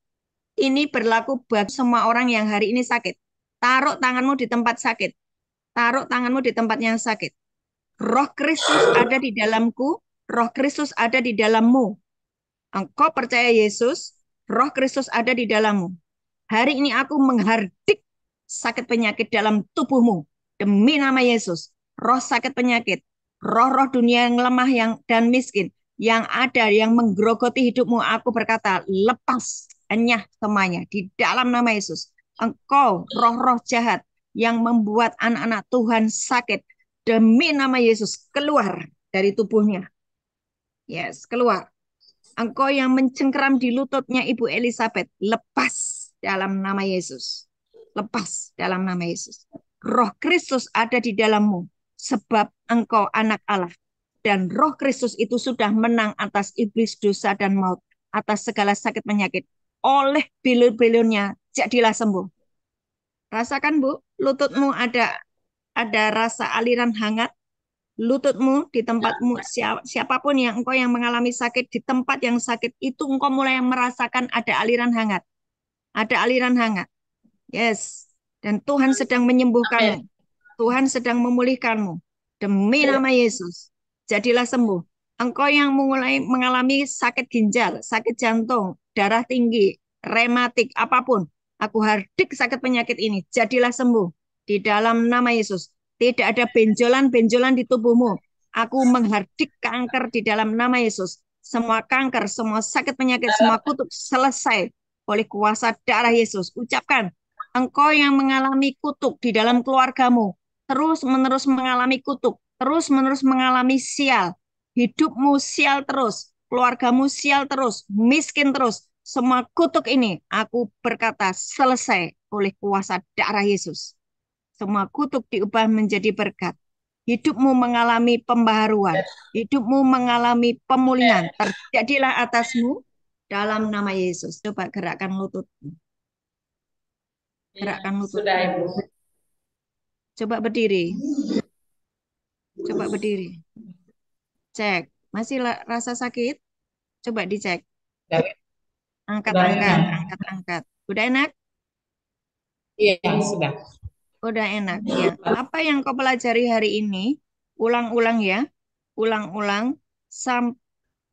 Ini berlaku bagi semua orang yang hari ini sakit. Taruh tanganmu di tempat sakit. Taruh tanganmu di tempat yang sakit. Roh Kristus ada di dalamku. Roh Kristus ada di dalammu. Engkau percaya Yesus, Roh Kristus ada di dalammu. Hari ini aku menghardik sakit penyakit dalam tubuhmu. Demi nama Yesus. Roh sakit penyakit. Roh-roh dunia yang lemah dan miskin. Yang ada, yang menggerogoti hidupmu. Aku berkata, lepas. Enyah semuanya. Di dalam nama Yesus. Engkau, roh-roh jahat. Yang membuat anak-anak Tuhan sakit. Demi nama Yesus. Keluar dari tubuhnya. Yes, keluar. Engkau yang mencengkeram di lututnya Ibu Elizabeth. Lepas dalam nama Yesus. Lepas dalam nama Yesus. Roh Kristus ada di dalammu. Sebab engkau anak Allah. Dan Roh Kristus itu sudah menang atas iblis, dosa, dan maut. Atas segala sakit penyakit. Oleh bilur-bilurnya jadilah sembuh. Rasakan Bu, lututmu ada rasa aliran hangat. lututmu, di tempatmu, siapapun yang engkau yang mengalami sakit, di tempat yang sakit itu engkau mulai merasakan ada aliran hangat. Ada aliran hangat. Yes. Dan Tuhan sedang Amin. menyembuhkanmu. Tuhan sedang memulihkanmu. Demi nama Yesus. Jadilah sembuh. Engkau yang mulai mengalami sakit ginjal, sakit jantung, darah tinggi, rematik, apapun. Aku hardik sakit penyakit ini. Jadilah sembuh. Di dalam nama Yesus. Tidak ada benjolan-benjolan di tubuhmu. Aku menghardik kanker di dalam nama Yesus. Semua kanker, semua sakit penyakit, semua kutuk selesai oleh kuasa darah Yesus. Ucapkan, engkau yang mengalami kutuk di dalam keluargamu, terus-menerus mengalami kutuk, terus-menerus mengalami sial. Hidupmu sial terus, keluargamu sial terus, miskin terus. Semua kutuk ini, aku berkata, selesai oleh kuasa darah Yesus. Semua kutuk diubah menjadi berkat. Hidupmu mengalami pembaharuan. Hidupmu mengalami pemulihan. Terjadilah atasmu dalam nama Yesus. Coba gerakkan lututmu. Iya, Gerakkan sudah lututmu. Ibu. Coba berdiri. Coba berdiri. Cek. Masih rasa sakit? Coba dicek. Sudah Angkat-angkat. enak. Angkat-angkat. Udah enak? Iya, sudah. Udah enak. Ya. Apa yang kau pelajari hari ini? Ulang-ulang ya. Ulang-ulang.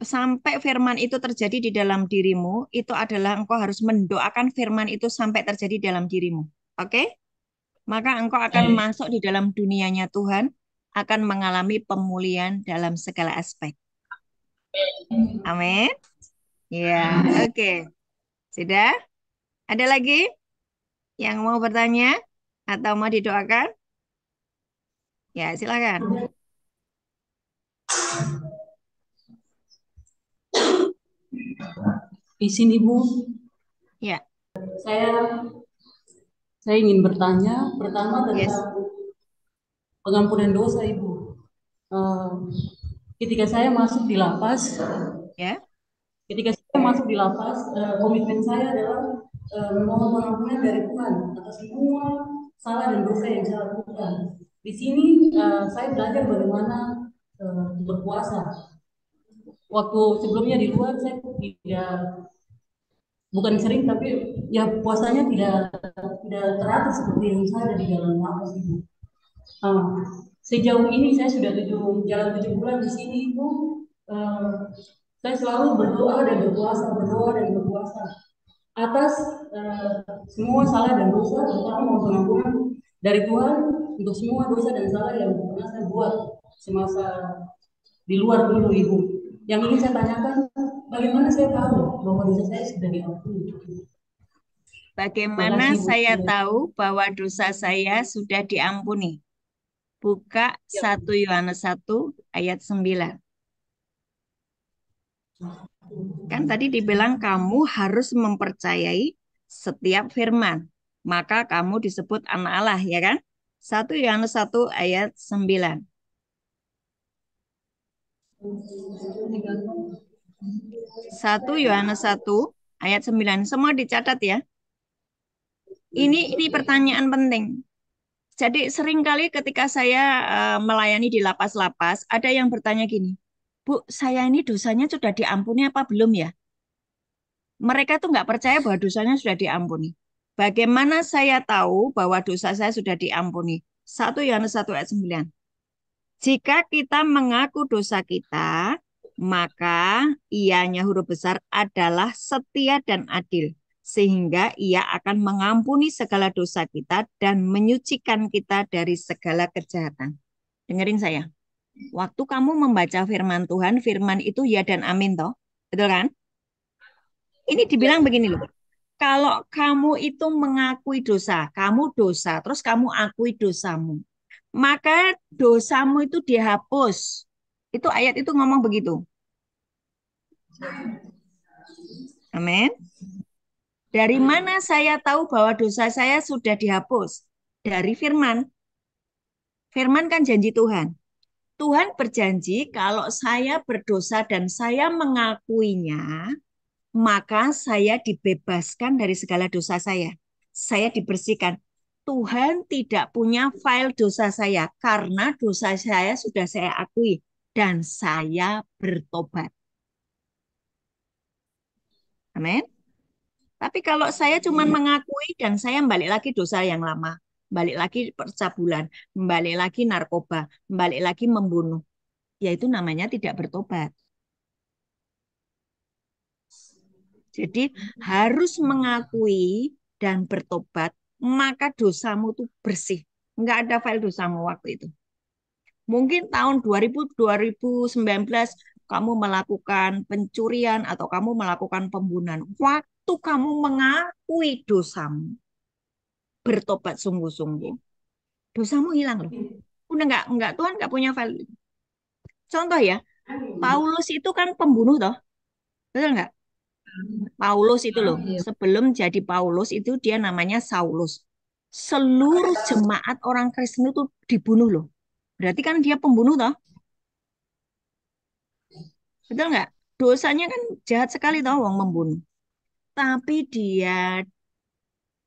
Sampai firman itu terjadi di dalam dirimu. Itu adalah engkau harus mendoakan firman itu sampai terjadi dalam dirimu. Oke? Maka engkau akan Amin. masuk di dalam dunianya Tuhan. Akan mengalami pemulihan dalam segala aspek. Amin. Ya, oke. Sudah? Ada lagi yang mau bertanya atau mau didoakan? Ya, silakan. Izin Ibu, Ya, saya saya ingin bertanya pertama tentang yes. pengampunan dosa Ibu. Eh, ketika saya masuk di lapas, Ya, komitmen saya adalah memohon pengampunan dari Tuhan atas semua salah dan dosa yang saya lakukan. Di sini saya belajar bagaimana berpuasa. Waktu sebelumnya di luar saya tidak bukan sering tapi ya puasanya tidak teratur seperti yang saya ada di dalam lapas Ibu. Ah, sejauh ini saya sudah jalan 7 bulan di sini itu eh, saya selalu berdoa dan berpuasa atas eh, semua salah dan dosa, terutama mohon pengampunan dari Tuhan untuk semua dosa dan salah yang pernah saya buat semasa di luar dulu Ibu. Yang ingin saya tanyakan, bagaimana saya tahu bahwa dosa saya sudah diampuni? Terima bagaimana kasih Ibu. saya tahu bahwa dosa saya sudah diampuni? Buka 1 Yohanes 1 ayat 9. Kan tadi dibilang kamu harus mempercayai setiap firman. Maka kamu disebut anak Allah, ya kan? 1 Yohanes 1 ayat 9. 1 Yohanes 1 ayat 9. Semua dicatat ya. Ini pertanyaan penting. Jadi seringkali ketika saya melayani di lapas-lapas, ada yang bertanya gini, Bu, saya ini dosanya sudah diampuni apa belum ya? Mereka tuh nggak percaya bahwa dosanya sudah diampuni. Bagaimana saya tahu bahwa dosa saya sudah diampuni? 1 Yohanes 1 ayat 9. Jika kita mengaku dosa kita, maka ianya huruf besar adalah setia dan adil. Sehingga ia akan mengampuni segala dosa kita dan menyucikan kita dari segala kejahatan. Dengerin saya. Waktu kamu membaca firman Tuhan, firman itu ya dan amin toh. Betul kan? Ini dibilang begini loh. Kalau kamu itu mengakui dosa, kamu dosa, terus kamu akui dosamu, maka dosamu itu dihapus. Itu ayat itu ngomong begitu. Amin. Dari mana saya tahu bahwa dosa saya sudah dihapus? Dari firman. Firman kan janji Tuhan. Tuhan berjanji kalau saya berdosa dan saya mengakuinya, maka saya dibebaskan dari segala dosa saya. Saya dibersihkan. Tuhan tidak punya file dosa saya karena dosa saya sudah saya akui dan saya bertobat. Amin. Tapi kalau saya cuma mengakui dan saya balik lagi dosa yang lama, balik lagi percabulan, balik lagi narkoba, balik lagi membunuh, yaitu namanya tidak bertobat. Jadi harus mengakui dan bertobat, maka dosamu itu bersih. Enggak ada file dosamu waktu itu. Mungkin tahun 2019 kamu melakukan pencurian atau kamu melakukan pembunuhan. Waktu kamu mengakui dosamu, bertobat sungguh-sungguh, dosamu hilang loh. Udah enggak Tuhan enggak punya file. Contoh ya, Paulus itu kan pembunuh toh, betul enggak? Paulus itu loh, sebelum jadi Paulus itu dia namanya Saulus. Seluruh jemaat orang Kristen itu dibunuh loh. Berarti kan dia pembunuh toh, betul enggak? Dosanya kan jahat sekali toh, wong membunuh. Tapi dia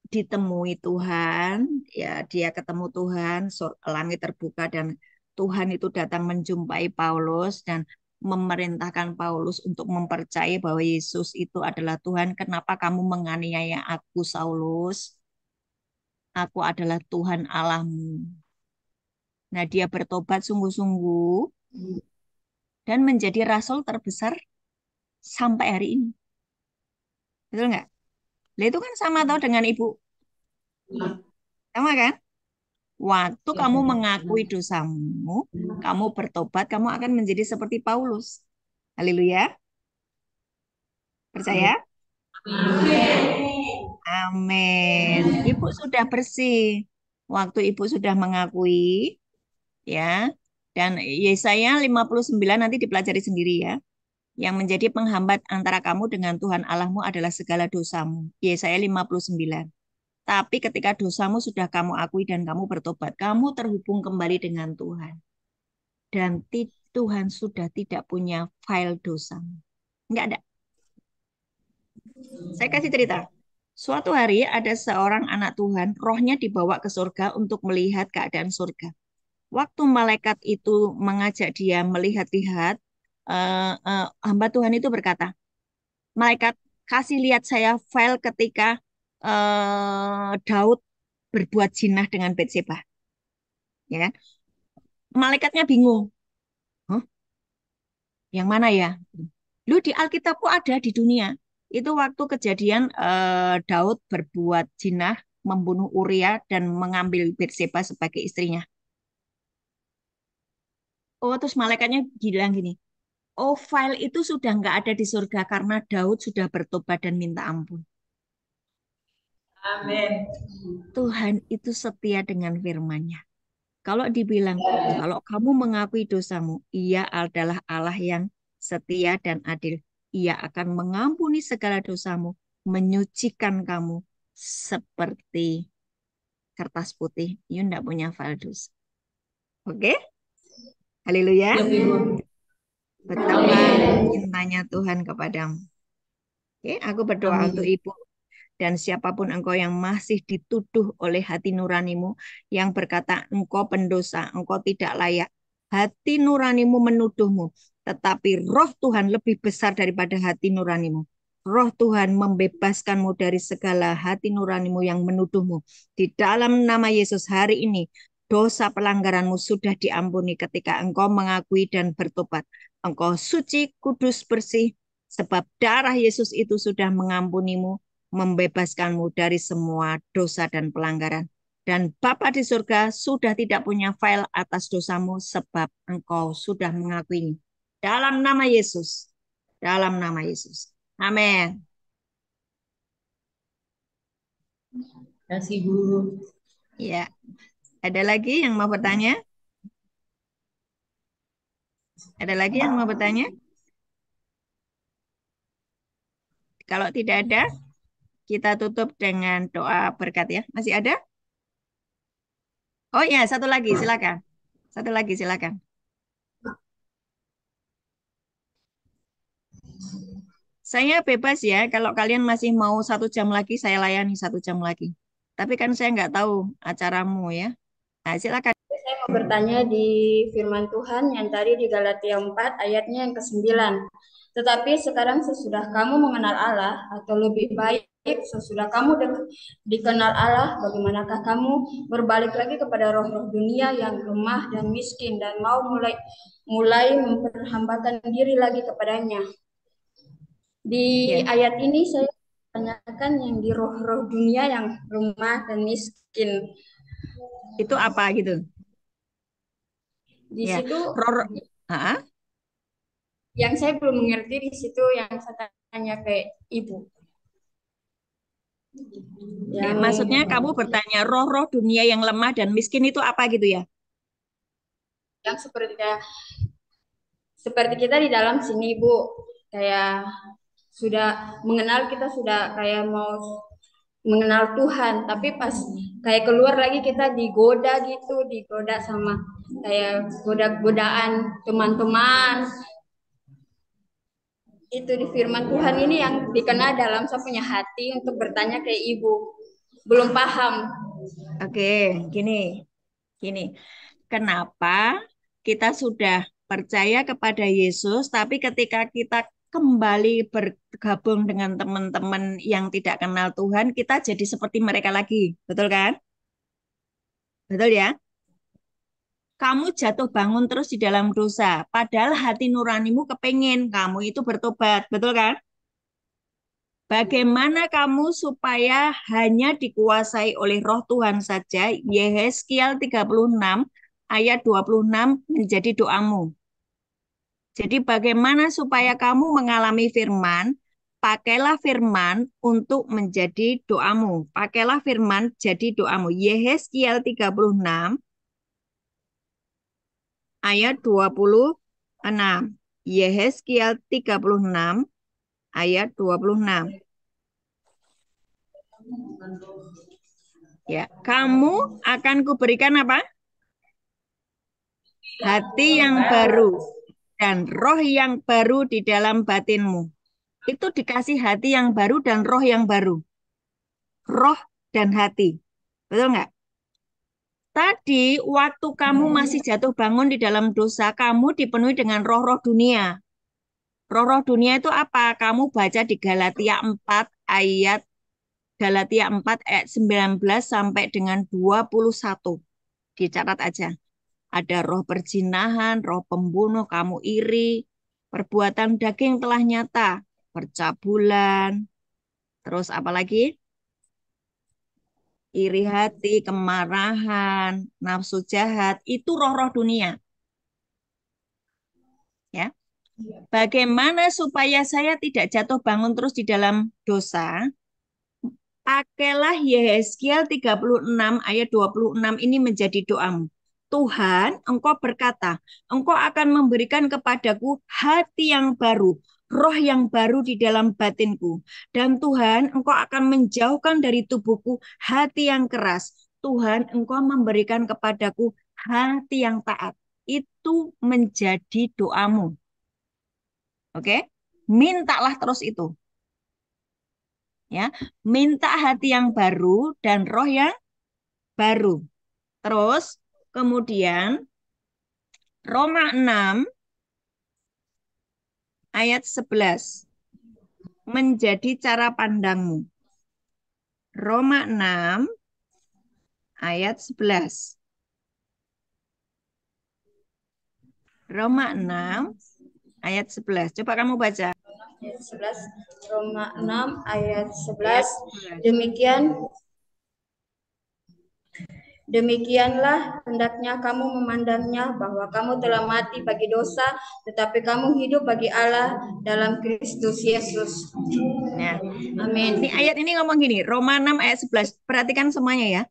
ditemui Tuhan, ya dia ketemu Tuhan, langit terbuka dan Tuhan itu datang menjumpai Paulus dan memerintahkan Paulus untuk mempercayai bahwa Yesus itu adalah Tuhan. Kenapa kamu menganiaya aku, Saulus? Aku adalah Tuhan Allahmu. Nah, dia bertobat sungguh-sungguh dan menjadi rasul terbesar sampai hari ini. Betul nggak? Nah, itu kan sama tau dengan ibu. Sama kan? Waktu kamu mengakui dosamu, kamu bertobat, kamu akan menjadi seperti Paulus. Haleluya. Percaya? Amin. Ibu sudah bersih. Waktu ibu sudah mengakui, ya. Dan Yesaya 59 nanti dipelajari sendiri ya. Yang menjadi penghambat antara kamu dengan Tuhan Allahmu adalah segala dosamu. Yesaya 59. Tapi ketika dosamu sudah kamu akui dan kamu bertobat, kamu terhubung kembali dengan Tuhan. Dan Tuhan sudah tidak punya file dosamu. Enggak ada. Saya kasih cerita. Suatu hari ada seorang anak Tuhan, rohnya dibawa ke surga untuk melihat keadaan surga. Waktu malaikat itu mengajak dia melihat-lihat, hamba Tuhan itu berkata, malaikat kasih lihat saya file ketika Daud berbuat jinah dengan Batseba. Ya kan? Malaikatnya bingung. Hah? Yang mana ya? Lu di Alkitabku ada di dunia. Itu waktu kejadian Daud berbuat jinah, membunuh Uria dan mengambil Batseba sebagai istrinya. Oh, terus malaikatnya bilang gini, oh file itu sudah nggak ada di surga karena Daud sudah bertobat dan minta ampun. Amin. Tuhan itu setia dengan firman-Nya. Kalau dibilang, kalau kamu mengakui dosamu, Ia adalah Allah yang setia dan adil. Ia akan mengampuni segala dosamu, menyucikan kamu seperti kertas putih. You tidak punya file dosa. Oke? Haleluya. Betapa cintanya Tuhan kepadamu. Oke, aku berdoa untuk ibu dan siapapun engkau yang masih dituduh oleh hati nuranimu yang berkata engkau pendosa, engkau tidak layak. Hati nuranimu menuduhmu, tetapi roh Tuhan lebih besar daripada hati nuranimu. Roh Tuhan membebaskanmu dari segala hati nuranimu yang menuduhmu. Di dalam nama Yesus hari ini, dosa pelanggaranmu sudah diampuni ketika engkau mengakui dan bertobat. Engkau suci, kudus, bersih, sebab darah Yesus itu sudah mengampunimu, membebaskanmu dari semua dosa dan pelanggaran. Dan Bapa di surga sudah tidak punya file atas dosamu sebab engkau sudah mengakuinya. Dalam nama Yesus. Dalam nama Yesus. Amin. Terima kasih, Bu. Ya. Ada lagi yang mau bertanya? Ada lagi yang mau bertanya? Kalau tidak ada, kita tutup dengan doa berkat ya. Masih ada? Oh ya, satu lagi, silakan. Satu lagi, silakan. Saya bebas ya, kalau kalian masih mau 1 jam lagi, saya layani 1 jam lagi. Tapi kan saya nggak tahu acaramu ya. Nah, silakan. Saya mau bertanya di firman Tuhan yang tadi di Galatia 4 ayatnya yang ke-9. Tetapi sekarang sesudah kamu mengenal Allah, atau lebih baik sesudah kamu dikenal Allah, bagaimanakah kamu berbalik lagi kepada roh-roh dunia yang lemah dan miskin dan mau mulai memperhambakan diri lagi kepadanya. Di Ya, ayat ini saya tanyakan yang di roh-roh dunia yang lemah dan miskin. itu apa gitu? Di Ya, situ roh, ah, yang saya belum mengerti di situ yang saya tanya ke ibu. Yang maksudnya kamu bertanya roh-roh dunia yang lemah dan miskin itu apa gitu ya? yang seperti kita di dalam sini Bu, kayak sudah mengenal, kita sudah kayak mau mengenal Tuhan, tapi pas kayak keluar lagi kita digoda gitu, digoda sama kayak godaan teman-teman. Itu di firman Tuhan ini yang dikenal dalam saya punya hati untuk bertanya ke ibu. Belum paham. Oke, gini, gini. Kenapa kita sudah percaya kepada Yesus, tapi ketika kita kembali bergabung dengan teman-teman yang tidak kenal Tuhan, kita jadi seperti mereka lagi. Betul kan? Betul ya? Kamu jatuh bangun terus di dalam dosa, padahal hati nuranimu kepengen kamu itu bertobat. Betul kan? Bagaimana kamu supaya hanya dikuasai oleh roh Tuhan saja? Yehezkiel 36 ayat 26 menjadi doamu. Jadi bagaimana supaya kamu mengalami firman? Pakailah firman untuk menjadi doamu. Pakailah firman jadi doamu. Yehezkiel 36 ayat 26. Yehezkiel 36 ayat 26. Ya, kamu akan kuberikan apa? Hati yang baru dan roh yang baru di dalam batinmu. Itu dikasih hati yang baru dan roh yang baru. Roh dan hati. Betul nggak? Tadi waktu kamu masih jatuh bangun di dalam dosa, kamu dipenuhi dengan roh-roh dunia. Roh-roh dunia itu apa? Kamu baca di Galatia 4 ayat 19 sampai dengan 21. Dicatat aja. Ada roh perzinahan, roh pembunuh, kamu iri, perbuatan daging telah nyata, percabulan, terus apa lagi? Iri hati, kemarahan, nafsu jahat, itu roh-roh dunia. Ya. Bagaimana supaya saya tidak jatuh bangun terus di dalam dosa? Pakailah Yehezkiel 36 ayat 26 ini menjadi doamu. Tuhan, Engkau berkata, Engkau akan memberikan kepadaku hati yang baru, roh yang baru di dalam batinku. Dan Tuhan, Engkau akan menjauhkan dari tubuhku hati yang keras. Tuhan, Engkau memberikan kepadaku hati yang taat. Itu menjadi doamu. Oke? Mintalah terus itu. Ya, minta hati yang baru dan roh yang baru. Terus kemudian Roma 6 ayat 11 menjadi cara pandangmu. Roma 6 ayat 11. Roma 6 ayat 11. Coba kamu baca. Ayat 11, Roma 6 ayat 11. Ayat 11. Demikianlah hendaknya kamu memandangnya, bahwa kamu telah mati bagi dosa, tetapi kamu hidup bagi Allah dalam Kristus Yesus. Nah, Amin. ini ayat ini ngomong gini, Roma 6 ayat 11. Perhatikan semuanya ya.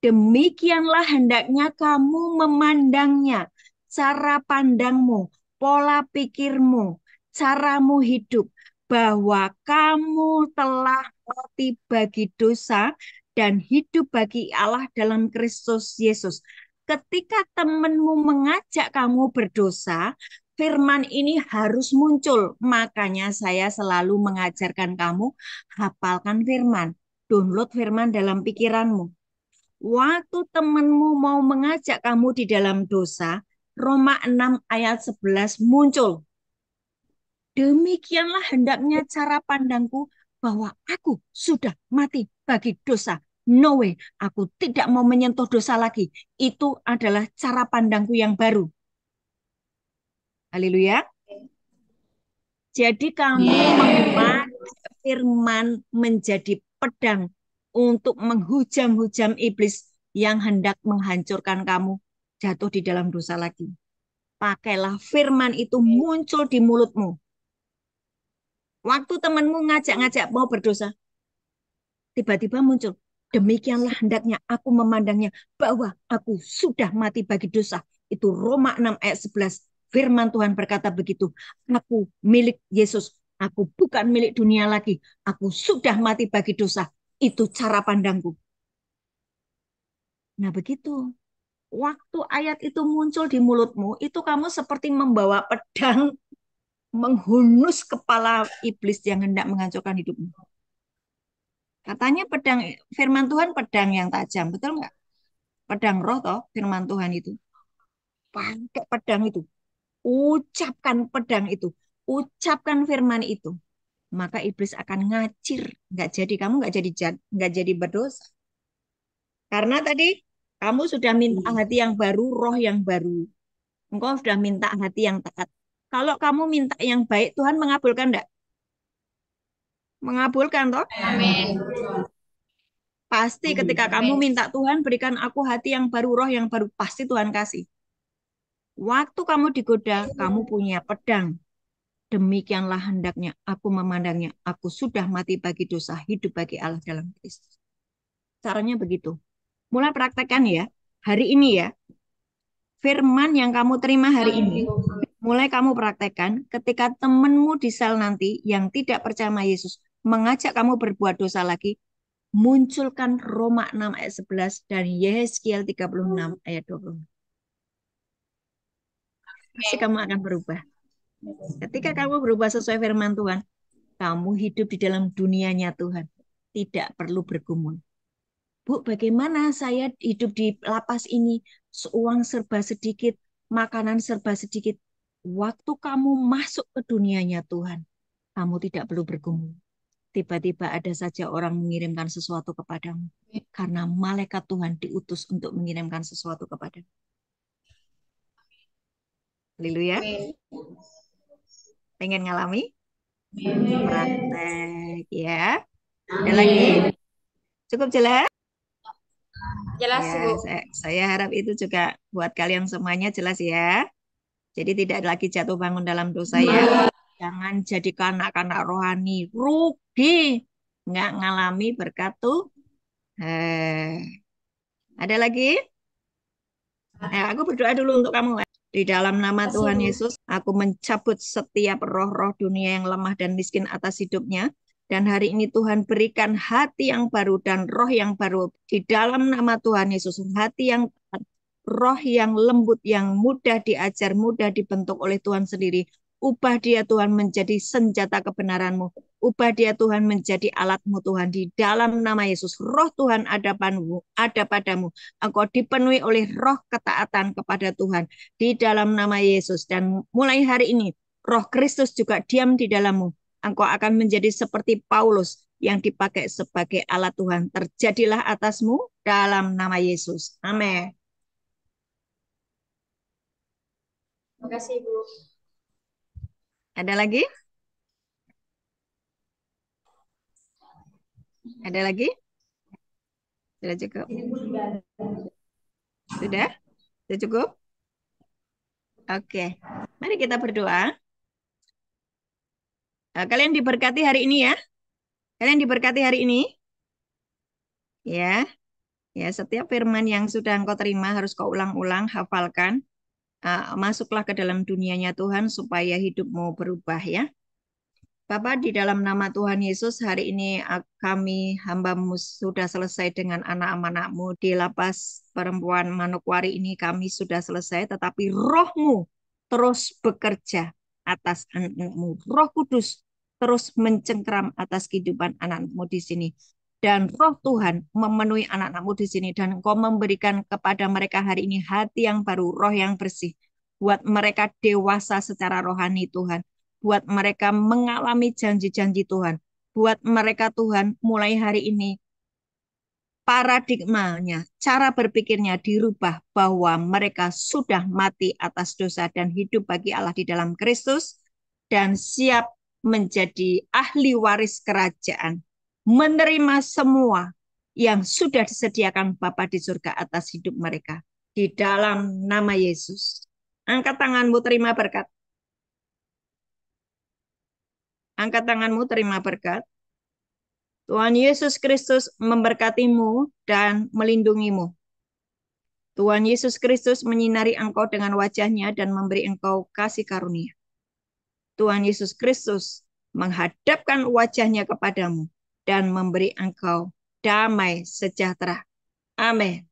Demikianlah hendaknya kamu memandangnya, cara pandangmu, pola pikirmu, caramu hidup, bahwa kamu telah mati bagi dosa dan hidup bagi Allah dalam Kristus Yesus. Ketika temanmu mengajak kamu berdosa, firman ini harus muncul. Makanya saya selalu mengajarkan kamu hafalkan firman. download firman dalam pikiranmu. Waktu temanmu mau mengajak kamu di dalam dosa, Roma 6 ayat 11 muncul. Demikianlah hendaknya cara pandangku bahwa aku sudah mati bagi dosa. No way, aku tidak mau menyentuh dosa lagi. Itu adalah cara pandangku yang baru. Haleluya. Jadi kamu memakai firman menjadi pedang untuk menghujam-hujam iblis yang hendak menghancurkan kamu jatuh di dalam dosa lagi. Pakailah firman itu muncul di mulutmu. Waktu temanmu ngajak-ngajak mau berdosa, tiba-tiba muncul. Demikianlah hendaknya aku memandangnya bahwa aku sudah mati bagi dosa. Itu Roma 6 ayat 11. Firman Tuhan berkata begitu. Aku milik Yesus. Aku bukan milik dunia lagi. Aku sudah mati bagi dosa. Itu cara pandangku. Nah begitu. Waktu ayat itu muncul di mulutmu, itu kamu seperti membawa pedang menghunus kepala iblis yang hendak menghancurkan hidupmu. Katanya pedang, firman Tuhan pedang yang tajam, betul nggak? Pedang roh toh, firman Tuhan itu. Pakai pedang itu. Ucapkan pedang itu. Ucapkan firman itu. Maka iblis akan ngacir. Nggak jadi, kamu nggak jadi berdosa. Karena tadi kamu sudah minta hati yang baru, roh yang baru. Engkau sudah minta hati yang taat. Kalau kamu minta yang baik, Tuhan mengabulkan enggak? Mengabulkan toh? Amin. Pasti ketika kamu minta Tuhan berikan aku hati yang baru, roh yang baru, pasti Tuhan kasih. Waktu kamu digoda, kamu punya pedang. Demikianlah hendaknya aku memandangnya. Aku sudah mati bagi dosa, hidup bagi Allah dalam Kristus. Caranya begitu. Mulai praktekkan ya. Hari ini ya. Firman yang kamu terima hari ini, mulai kamu praktekkan ketika temanmu di sel nanti yang tidak percaya sama Yesus mengajak kamu berbuat dosa lagi, munculkan Roma 6 ayat 11 dan Yeskiel 36 ayat 20. Pasti kamu akan berubah. Ketika kamu berubah sesuai firman Tuhan, kamu hidup di dalam dunianya Tuhan. Tidak perlu bergumul. Bu, bagaimana saya hidup di lapas ini? Uang serba sedikit, makanan serba sedikit. Waktu kamu masuk ke dunianya Tuhan, kamu tidak perlu bergumul. Tiba-tiba ada saja orang mengirimkan sesuatu kepadamu. Karena malaikat Tuhan diutus untuk mengirimkan sesuatu kepadamu. Haleluya. Pengen ngalami? Praktek ya. Ada lagi? Cukup jelas? Jelas, Ya, Bu. saya harap itu juga buat kalian semuanya jelas ya. Jadi tidak lagi jatuh bangun dalam dosa ya. Jangan jadi kanak-kanak rohani. Rugi. Nggak ngalami berkat tuh. Ada lagi? Aku berdoa dulu untuk kamu. Di dalam nama Tuhan Yesus, aku mencabut setiap roh-roh dunia yang lemah dan miskin atas hidupnya. Dan hari ini Tuhan berikan hati yang baru dan roh yang baru. Di dalam nama Tuhan Yesus, hati yang roh yang lembut, yang mudah diajar, mudah dibentuk oleh Tuhan sendiri. Ubah dia Tuhan menjadi senjata kebenaran-Mu. Ubah dia Tuhan menjadi alat-Mu Tuhan. Di dalam nama Yesus, roh Tuhan ada padamu. Engkau dipenuhi oleh roh ketaatan kepada Tuhan. Di dalam nama Yesus. Dan mulai hari ini, roh Kristus juga diam di dalammu. Engkau akan menjadi seperti Paulus yang dipakai sebagai alat Tuhan. Terjadilah atasmu dalam nama Yesus. Amin. Terima kasih, Bu. Ada lagi? Ada lagi? Sudah cukup? Sudah? Sudah cukup? Oke. Mari kita berdoa. Kalian diberkati hari ini ya. Kalian diberkati hari ini. Ya. Ya, setiap firman yang sudah engkau terima harus kau ulang-ulang, hafalkan. Masuklah ke dalam dunianya Tuhan supaya hidupmu berubah ya. Bapak, di dalam nama Tuhan Yesus, hari ini kami hamba-Mu sudah selesai dengan anak-anak-Mu di lapas perempuan Manokwari ini kami sudah selesai, tetapi roh-Mu terus bekerja atas anak-anak-Mu. Roh Kudus terus mencengkram atas kehidupan anak-anak-Mu di sini. Dan roh Tuhan memenuhi anak-anakmu di sini. Dan engkau memberikan kepada mereka hari ini hati yang baru, roh yang bersih. Buat mereka dewasa secara rohani Tuhan. Buat mereka mengalami janji-janji Tuhan. Buat mereka Tuhan mulai hari ini paradigmanya, cara berpikirnya dirubah bahwa mereka sudah mati atas dosa dan hidup bagi Allah di dalam Kristus dan siap menjadi ahli waris kerajaan, menerima semua yang sudah disediakan Bapa di surga atas hidup mereka di dalam nama Yesus. Angkat tanganmu terima berkat. Angkat tanganmu terima berkat. Tuhan Yesus Kristus memberkatimu dan melindungimu. Tuhan Yesus Kristus menyinari engkau dengan wajahnya dan memberi engkau kasih karunia. Tuhan Yesus Kristus menghadapkan wajahnya kepadamu dan memberi engkau damai sejahtera. Amin.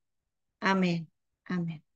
Amin. Amin.